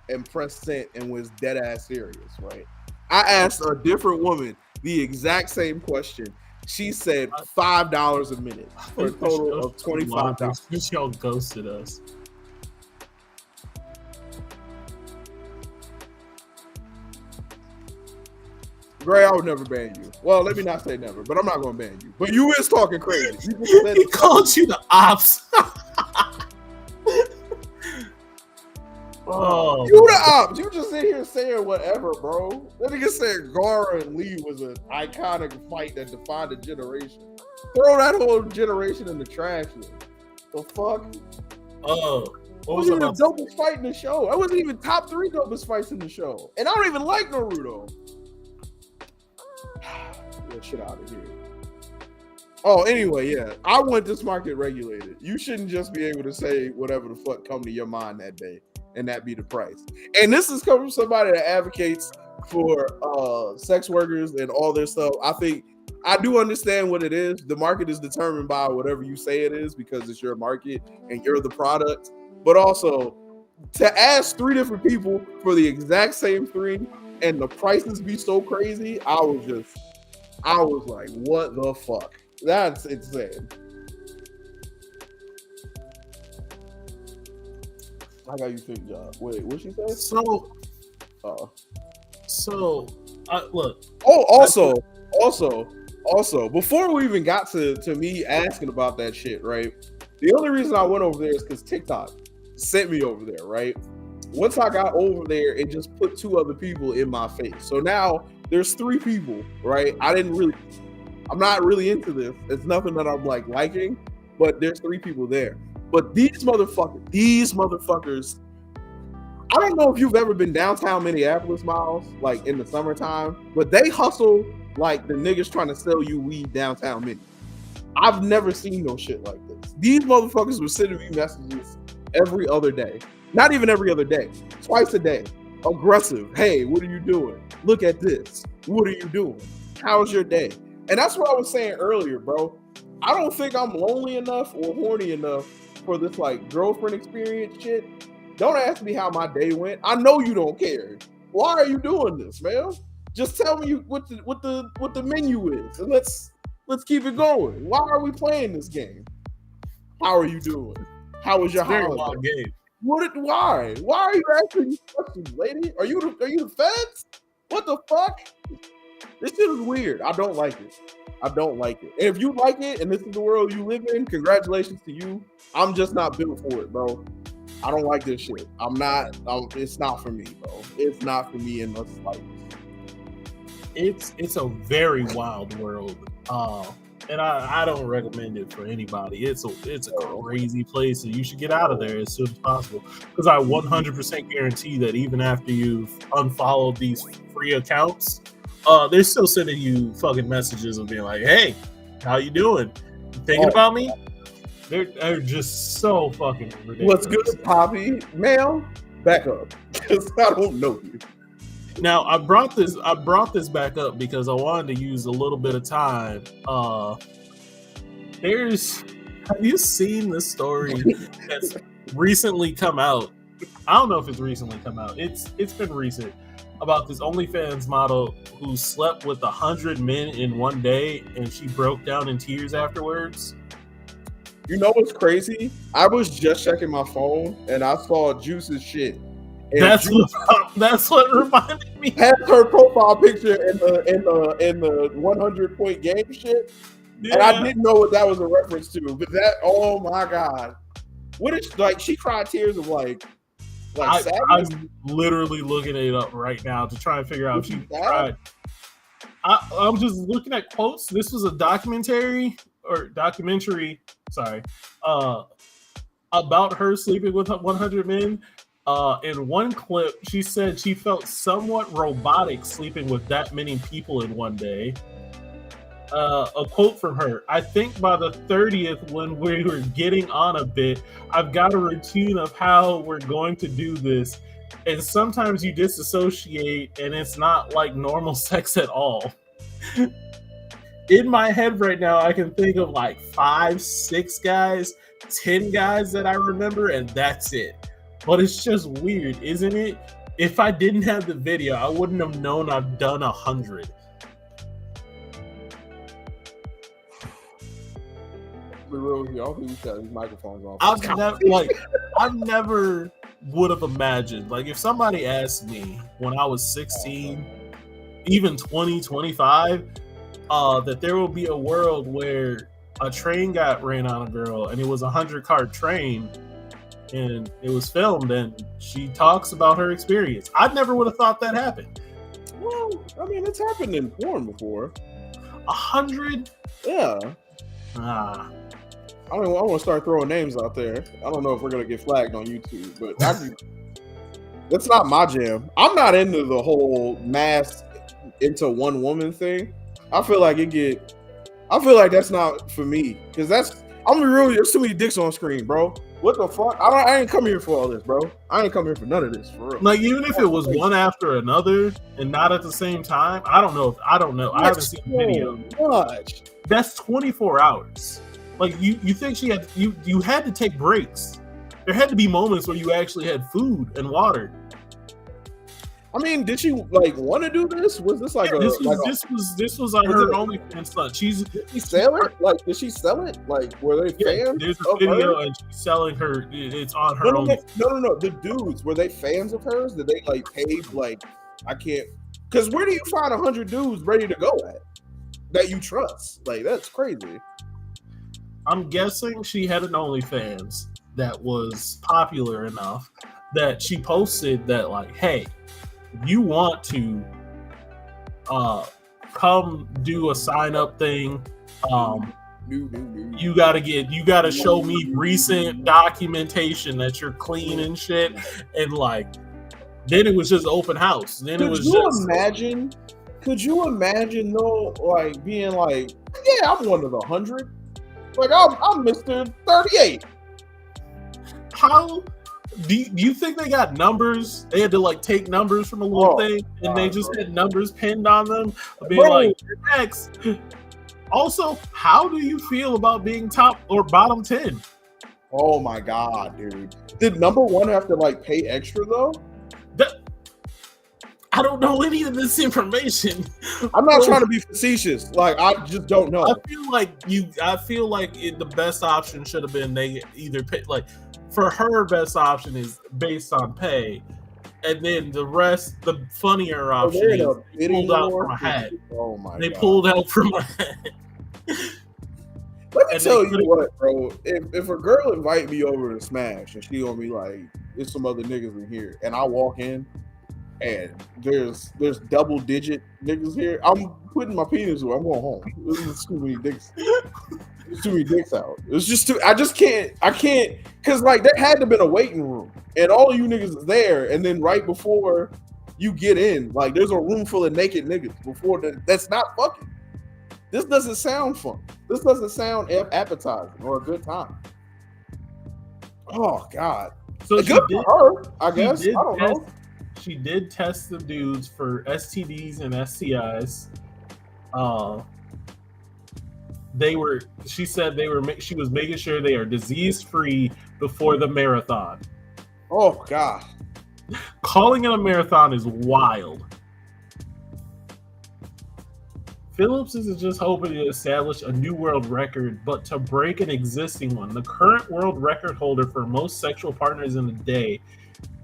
and pressed send and was dead ass serious, right? I asked a different woman the exact same question. She said $5 a minute for a total of $25. Y'all ghosted us. Gray, I would never ban you. Well, let me not say never, but I'm not going to ban you. But you is talking crazy. He called you the ops. Oh, you the ops. You just sit here saying whatever, bro. That nigga said Gara and Lee was an iconic fight that defined a generation. Throw that whole generation in the trash. Man. The fuck? What was even the dopest fight in the show? I wasn't even top 3 dopest fights in the show. And I don't even like Naruto. Get shit out of here. Oh, anyway, yeah. I want this market regulated. You shouldn't just be able to say whatever the fuck come to your mind that day and that be the price. And this is coming from somebody that advocates for sex workers and all their stuff. I think I do understand what it is. The market is determined by whatever you say it is because it's your market and you're the product. But also to ask 3 different people for the exact same thing and the prices be so crazy, I was like, what the fuck? That's insane. How got you think, John? Wait, what she say? Look. Oh, also, before we even got to me asking about that shit, right? The only reason I went over there is because TikTok sent me over there, right? Once I got over there, it just put 2 other people in my face. So now there's 3 people, right? I'm not really into this. It's nothing that I'm like liking, but there's 3 people there. But these motherfuckers, I don't know if you've ever been downtown Minneapolis, Miles, like in the summertime, but they hustle like the niggas trying to sell you weed downtown Minnie. I've never seen no shit like this. These motherfuckers were sending me messages every other day. Not even every other day, twice a day. Aggressive. Hey, what are you doing? Look at this. What are you doing? How's your day? And that's what I was saying earlier, bro. I don't think I'm lonely enough or horny enough for this like girlfriend experience shit. Don't ask me how my day went. I know you don't care. Why are you doing this, man? Just tell me what the menu is, and let's keep it going. Why are we playing this game? How are you doing? How was your holiday? Why? Why are you asking these questions, lady? Are you the feds? What the fuck? This shit is weird. I don't like it. And if you like it and this is the world you live in, congratulations to you. I'm just not built for it, bro. I don't like this shit. It's not for me, bro. It's not for me in the slightest. It's a very wild world. And I don't recommend it for anybody. It's a crazy place, and you should get out of there as soon as possible. Because I 100% guarantee that even after you've unfollowed these free accounts, they're still sending you fucking messages and being like, "Hey, how you doing? You thinking about me?" They're just so fucking ridiculous. What's good, Poppy? Ma'am, back up, because I don't know you. Now I brought this back up because I wanted to use a little bit of time. Have you seen this story that's recently come out? I don't know if it's recently come out. It's been recent, about this OnlyFans model who slept with 100 men in one day, and she broke down in tears afterwards. You know what's crazy? I was just checking my phone and I saw Juice's shit. And that's what reminded me. Had her profile picture in the 100-point game shit, and I didn't know what that was a reference to. But that, oh my god, what is like? She cried tears of like sadness. I'm literally looking it up right now to try and figure out if she cried. I'm just looking at quotes. This was a documentary. Sorry, about her sleeping with 100 men. In one clip, she said she felt somewhat robotic sleeping with that many people in one day. A quote from her: "I think by the 30th, when we were getting on a bit, I've got a routine of how we're going to do this. And sometimes you disassociate and it's not like normal sex at all." In my head right now, I can think of like 5, 6 guys, 10 guys that I remember, and that's it. But it's just weird, isn't it? If I didn't have the video, I wouldn't have known I've done 100. I never would have imagined. Like, if somebody asked me when I was 16, even 20, 25, that there will be a world where a train got ran on a girl and it was a 100-car train and it was filmed and she talks about her experience, I never would have thought that happened. Well, I mean, it's happened in porn before. 100? Yeah. I want to start throwing names out there. I don't know if we're going to get flagged on YouTube, but that's not my jam. I'm not into the whole mass into one woman thing. I feel like that's not for me, because I'm gonna be real. There's too many dicks on screen, bro. What the fuck? I ain't come here for all this, bro. I ain't come here for none of this, for real. Like, even if it was one after another and not at the same time, I don't know. I haven't seen the video. Much. That's 24 hours. Like, you think she had you had to take breaks. There had to be moments where you actually had food and water. I mean, did she like want to do this? Was this like This was on her OnlyFans stuff. Did she sell it? Like, did she sell it? Like, were they fans? There's a of video her? and she's selling her. It's on her No. OnlyFans. The dudes, were they fans of hers? Did they like pay? Like, I can't. Because where do you find 100 dudes ready to go at that you trust? Like, that's crazy. I'm guessing she had an OnlyFans that was popular enough that she posted that, like, hey, if you want to come do a sign up thing, you gotta show me recent documentation that you're clean and shit. And like, then it was just open house. Then it was Could you imagine though, like being like, yeah, I'm one of the 100. Like, I'm Mr. 38. How do you think they got numbers? They had to like take numbers from a little thing, and they just had numbers pinned on them, being like, "You're next." Also, how do you feel about being top or bottom 10? Oh my god, dude! Did number one have to like pay extra though? I don't know any of this information. I'm not trying to be facetious. Like, I just don't know. I feel like the best option should have been they either pay, like, for her, best option is based on pay, and then the rest, the funnier option is pulled out from a hat. Oh my! They pulled out from a hat. Let me tell you what, bro. If a girl invite me over to Smash and she gonna be like, "There's some other niggas in here," and I walk in and there's double digit niggas here, I'm putting my penis away. I'm going home. There's too many dicks. There's too many dicks out. It's just too. I can't. Cause like there had to have been a waiting room, and all you niggas is there, and then right before you get in, like there's a room full of naked niggas before that's not fucking. This doesn't sound fun. This doesn't sound appetizing or a good time. Oh God. So good for her, I guess. I don't know. She did test the dudes for STDs and STIs. She said she was making sure they are disease free before the marathon. Oh God. Calling it a marathon is wild. Phillips isn't just hoping to establish a new world record, but to break an existing one. The current world record holder for most sexual partners in a day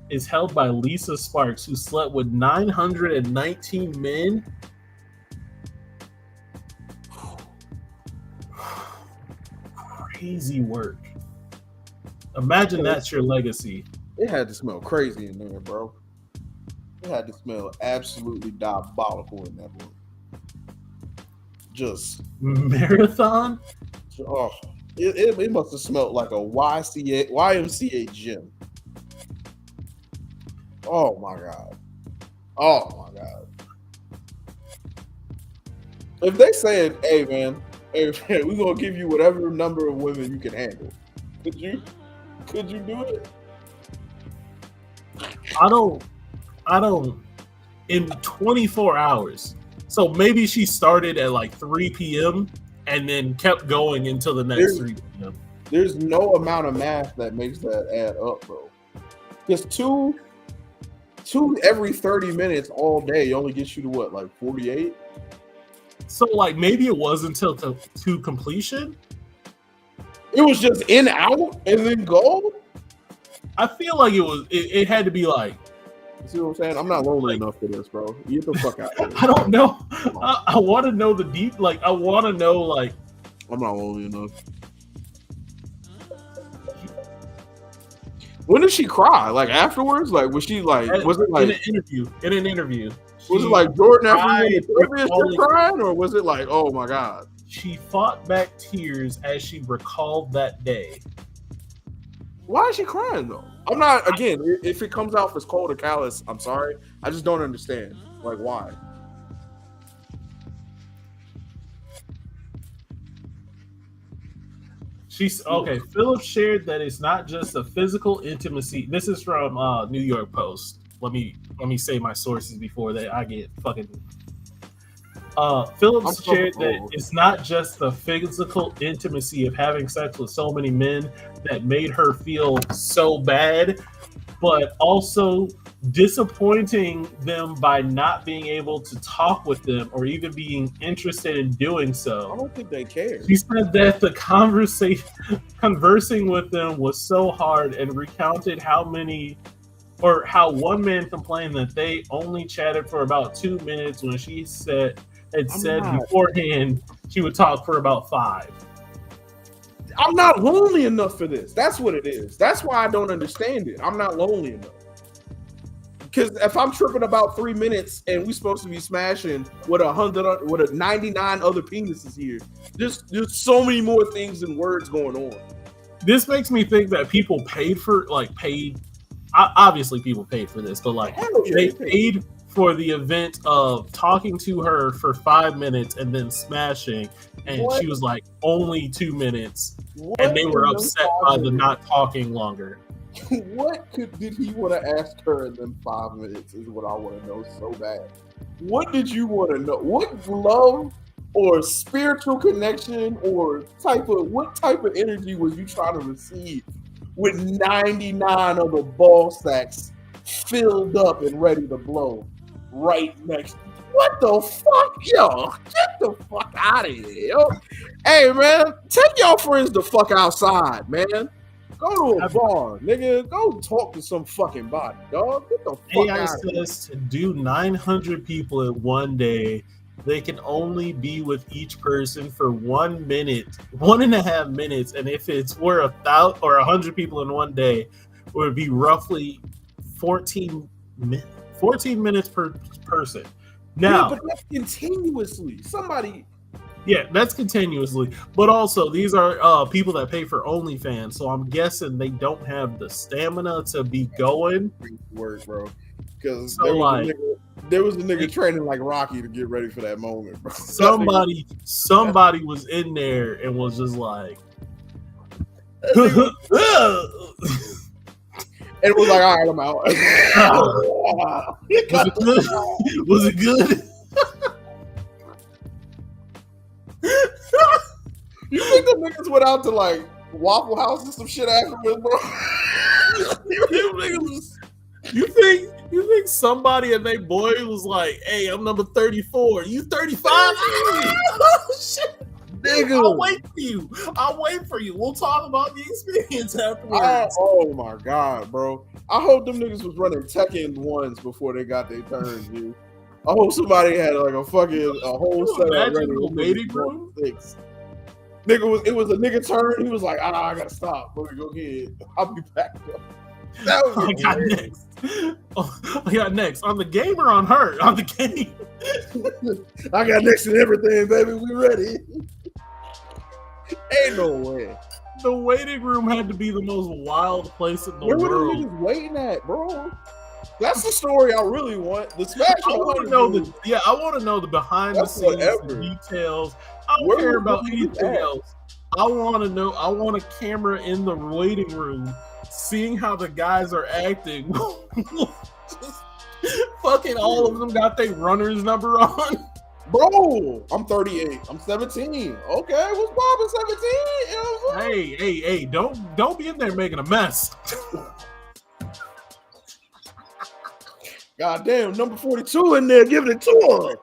is held by Lisa Sparks, who slept with 919 men. Crazy work. Imagine that's your legacy. It had to smell crazy in there, bro. It had to smell absolutely diabolical in that room. Just marathon. Oh, it must have smelled like a YMCA gym. Oh my God. Oh my God. If they said, hey man, we're gonna give you whatever number of women you can handle, could you do it? I don't in 24 hours. So maybe she started at like 3 p.m. and then kept going until the next 3 p.m. There's no amount of math that makes that add up, bro. Because two every 30 minutes all day only gets you to what, like 48? So like maybe it was until to completion. It was just in, out, and then go. I feel like it had to be like. You see what I'm saying? I'm not lonely enough for this, bro. Get the fuck out of here. I don't know. I want to know the deep. Like I want to know. Like I'm not lonely enough. When did she cry? Like afterwards? Like was she like? Was it like in an interview? Was it like Jordan after you crying, or was it like, oh my God? She fought back tears as she recalled that day. Why is she crying though? I'm not. Again, if it comes out as cold or callous, I'm sorry. I just don't understand. Like why? She's okay. Phillips shared that it's not just a physical intimacy. This is from New York Post. Let me say my sources before that I get fucking. Phillips shared that it's not just the physical intimacy of having sex with so many men that made her feel so bad, but also disappointing them by not being able to talk with them or even being interested in doing so. I don't think they care. She said that the conversing with them was so hard and recounted how one man complained that they only chatted for about 2 minutes when she said beforehand she would talk for about 5. I'm not lonely enough for this. That's what it is. That's why I don't understand it. I'm not lonely enough. Because if I'm tripping about 3 minutes and we're supposed to be smashing with 99 other penises here, there's so many more things than words going on. This makes me think that people obviously people paid for this, but they paid for the event of talking to her for 5 minutes and then smashing, and she was like only 2 minutes, and they were upset by the not talking longer. What did he want to ask her in them 5 minutes is what I want to know so bad. What did you want to know? What love or spiritual connection or what type of energy was you trying to receive with 99 of the ball sacks filled up and ready to blow right next to you? What the fuck? Yo, get the fuck out of here, yo. Hey, man, take y'all friends the fuck outside, man. Go to a bar, nigga. Go talk to some fucking body, dog. Get the fuck AI out of here. says to do 900 people in one day, they can only be with each person for 1 minute, 1.5 minutes, and if it's 1,000 or 100 people in one day, it would be roughly 14 minutes per person. Now, but that's continuously. Somebody. Yeah, that's continuously. But also, these are people that pay for OnlyFans, so I'm guessing they don't have the stamina to be going. Work, bro. Because So, there was a nigga training like Rocky to get ready for that moment, bro. Somebody was in there and was just like, and it was like, all right, I'm out. Was it good? You think the niggas went out to like Waffle House and some shit afterwards, bro? You think somebody and they boy was like, hey, I'm number 34. You 35? Oh, shit. Nigga. I'll wait for you. We'll talk about the experience afterwards. Oh my god, bro. I hope them niggas was running Tekken 1s before they got their turns, dude. I hope somebody had like a whole set of waiting room. Nigga it was a nigga turn. He was like, I gotta stop. Let me go ahead. I'll be back up. That was I got next. On the game or on her? On the game. I got next to everything, baby. We ready. Ain't no way. The waiting room had to be the most wild place in the Where world. were the niggas waiting at, bro? That's the story I really want. The Smash. I want to know the behind the scenes details. I don't care about anything else. I want to know. I want a camera in the waiting room, seeing how the guys are acting. Just fucking all of them got their runner's number on. Bro, I'm 38. I'm 17. Okay, what's poppin' 17? You know what I'm saying? Hey, don't be in there making a mess. Goddamn, number 42 in there giving it to her.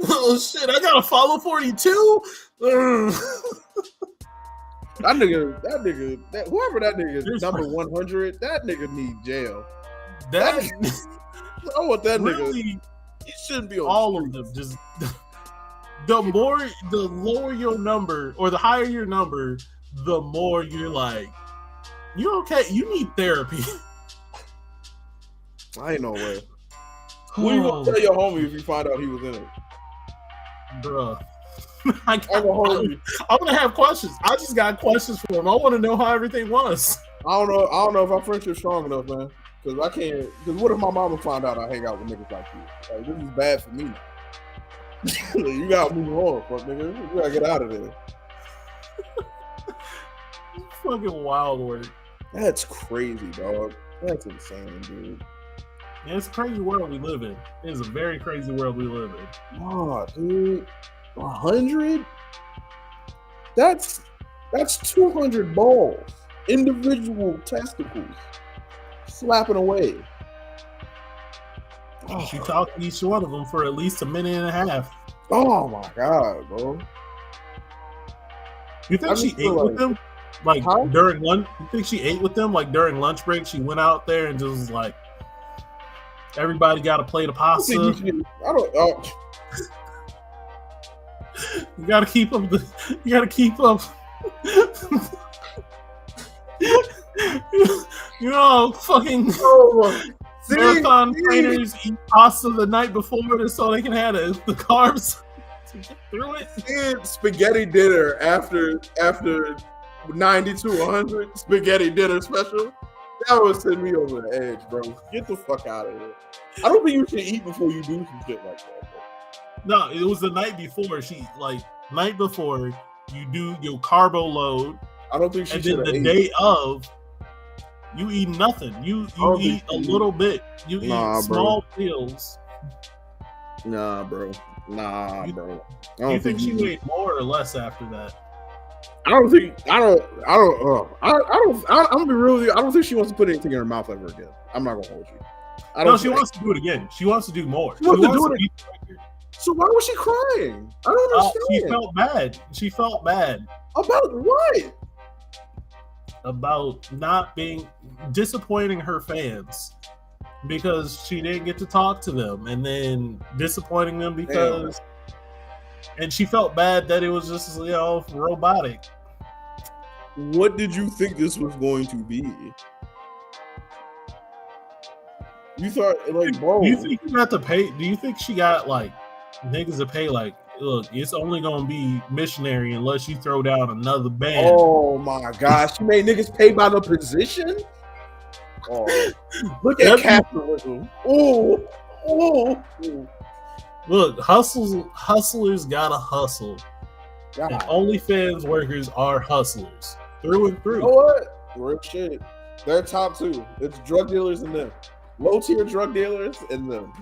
Oh shit, I gotta follow 42? Whoever that nigga is number 100, that nigga need jail. I want that really, nigga. He shouldn't be on all of them. Just the lower your number or the higher your number, the more you're like, you okay? You need therapy. I ain't no way. What you gonna tell your homie if you find out he was in it? Bruh. I'm gonna have questions. I just got questions for him. I want to know how everything was. I don't know if our friendship's strong enough, man. Because I can't. Because what if my mama find out I hang out with niggas like you? Like, this is bad for me. You gotta move on, fuck nigga. You gotta get out of there. fucking wild work. That's crazy, dog. That's insane, dude. Yeah, it's a crazy world we live in. It is a very crazy world we live in. Oh, dude. 100? That's 200 balls. Individual testicles. Slapping away. She talked to each one of them for at least a minute and a half. Oh my god, bro. You think she ate with them? Like during lunch? You think she ate with them? Like during lunch break, she went out there and just was like, everybody got a plate of pasta. I don't. You gotta keep them. You gotta keep them. You know, fucking marathon trainers eat pasta the night before just so they can have the carbs to get through it. And spaghetti dinner after 90 to 100 spaghetti dinner special. That would send me over the edge, bro. Get the fuck out of here. I don't think you should eat before you do some shit like that, bro. No, it was the night before. Night before you do your carbo load. I don't think she should. And then the day of, you eat nothing. You eat a little bit. You eat small meals. Nah, bro. You think she weighed more or less after that? I'm gonna be real with you. I don't think she wants to put anything in her mouth ever again. I'm not gonna hold you. She wants to do it again. She wants to do more. She wants to do it. So why was she crying? I don't understand. She felt bad. She felt bad. About what? About not disappointing her fans because she didn't get to talk to them, and then disappointing them because, and she felt bad that it was just, robotic. What did you think this was going to be? You thought, bro? Do you think you got to pay? Do you think she got niggas to pay? Look, it's only gonna be missionary unless you throw down another band. Oh my gosh, she made niggas pay by the position. Oh, look at capitalism. Oh. Look, hustlers gotta hustle. God. And OnlyFans workers are hustlers through and through. You know what? Real shit. They're top two. It's drug dealers and them. Low tier drug dealers and them.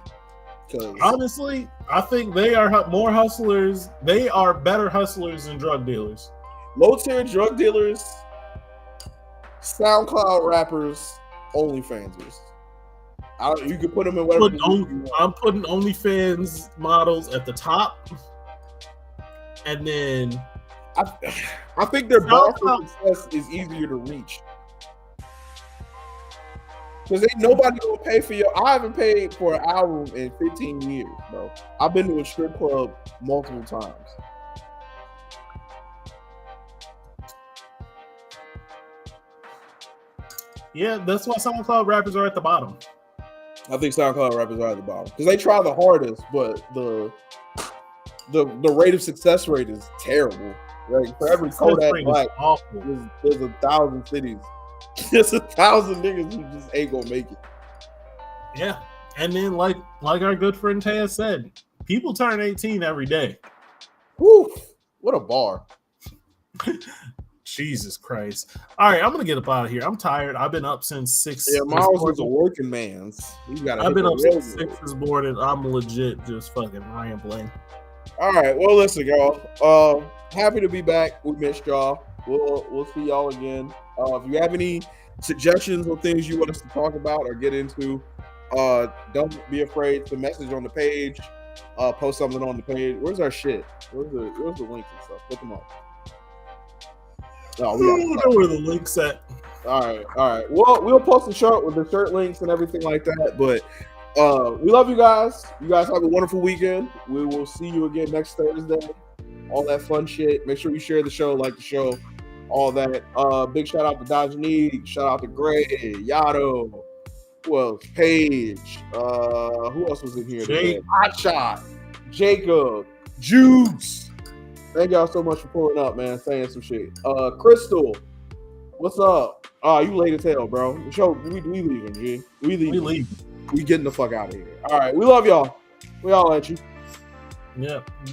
Honestly, I think they are more hustlers. They are better hustlers than drug dealers. Low tier drug dealers, SoundCloud rappers, OnlyFansers. You can put them in whatever. I'm putting OnlyFans models at the top, and then I think their bar for success is easier to reach. Because ain't nobody gonna pay for I haven't paid for an album in 15 years, bro. I've been to a strip club multiple times. Yeah, that's why SoundCloud rappers are at the bottom. I think SoundCloud rappers are at the bottom. Because they try the hardest, but the rate of success rate is terrible. Like for every Kodak Black, there's 1,000 cities. There's 1,000 niggas who just ain't gonna make it. Yeah, and then like our good friend Taya said, people turn 18 every day. Whew, what a bar! Jesus Christ! All right, I'm gonna get up out of here. I'm tired. I've been up since 6. Yeah, Miles is a working man's. I've been up since 6 this morning. I'm legit just fucking rambling. All right, well, listen, y'all. Happy to be back. We missed y'all. We'll see y'all again. If you have any suggestions or things you want us to talk about or get into, don't be afraid to message on the page. Post something on the page. Where's our shit? Where's the links and stuff? Put them up. Oh, we know where the links at. All right. Well, we'll post the shirt with the shirt links and everything like that. But we love you guys. You guys have a wonderful weekend. We will see you again next Thursday. All that fun shit. Make sure you share the show, like the show. All that. Big shout out to Dajanique. Shout out to Gray, Yato. Who else? Paige. Who else was in here? Jake. Hotshot. Jacob. Juice. Thank y'all so much for pulling up, man. Saying some shit. Crystal. What's up? You late as hell, bro. The show, we leaving, G. We leaving. We getting the fuck out of here. All right. We love y'all. We all at you. Yeah. Bye.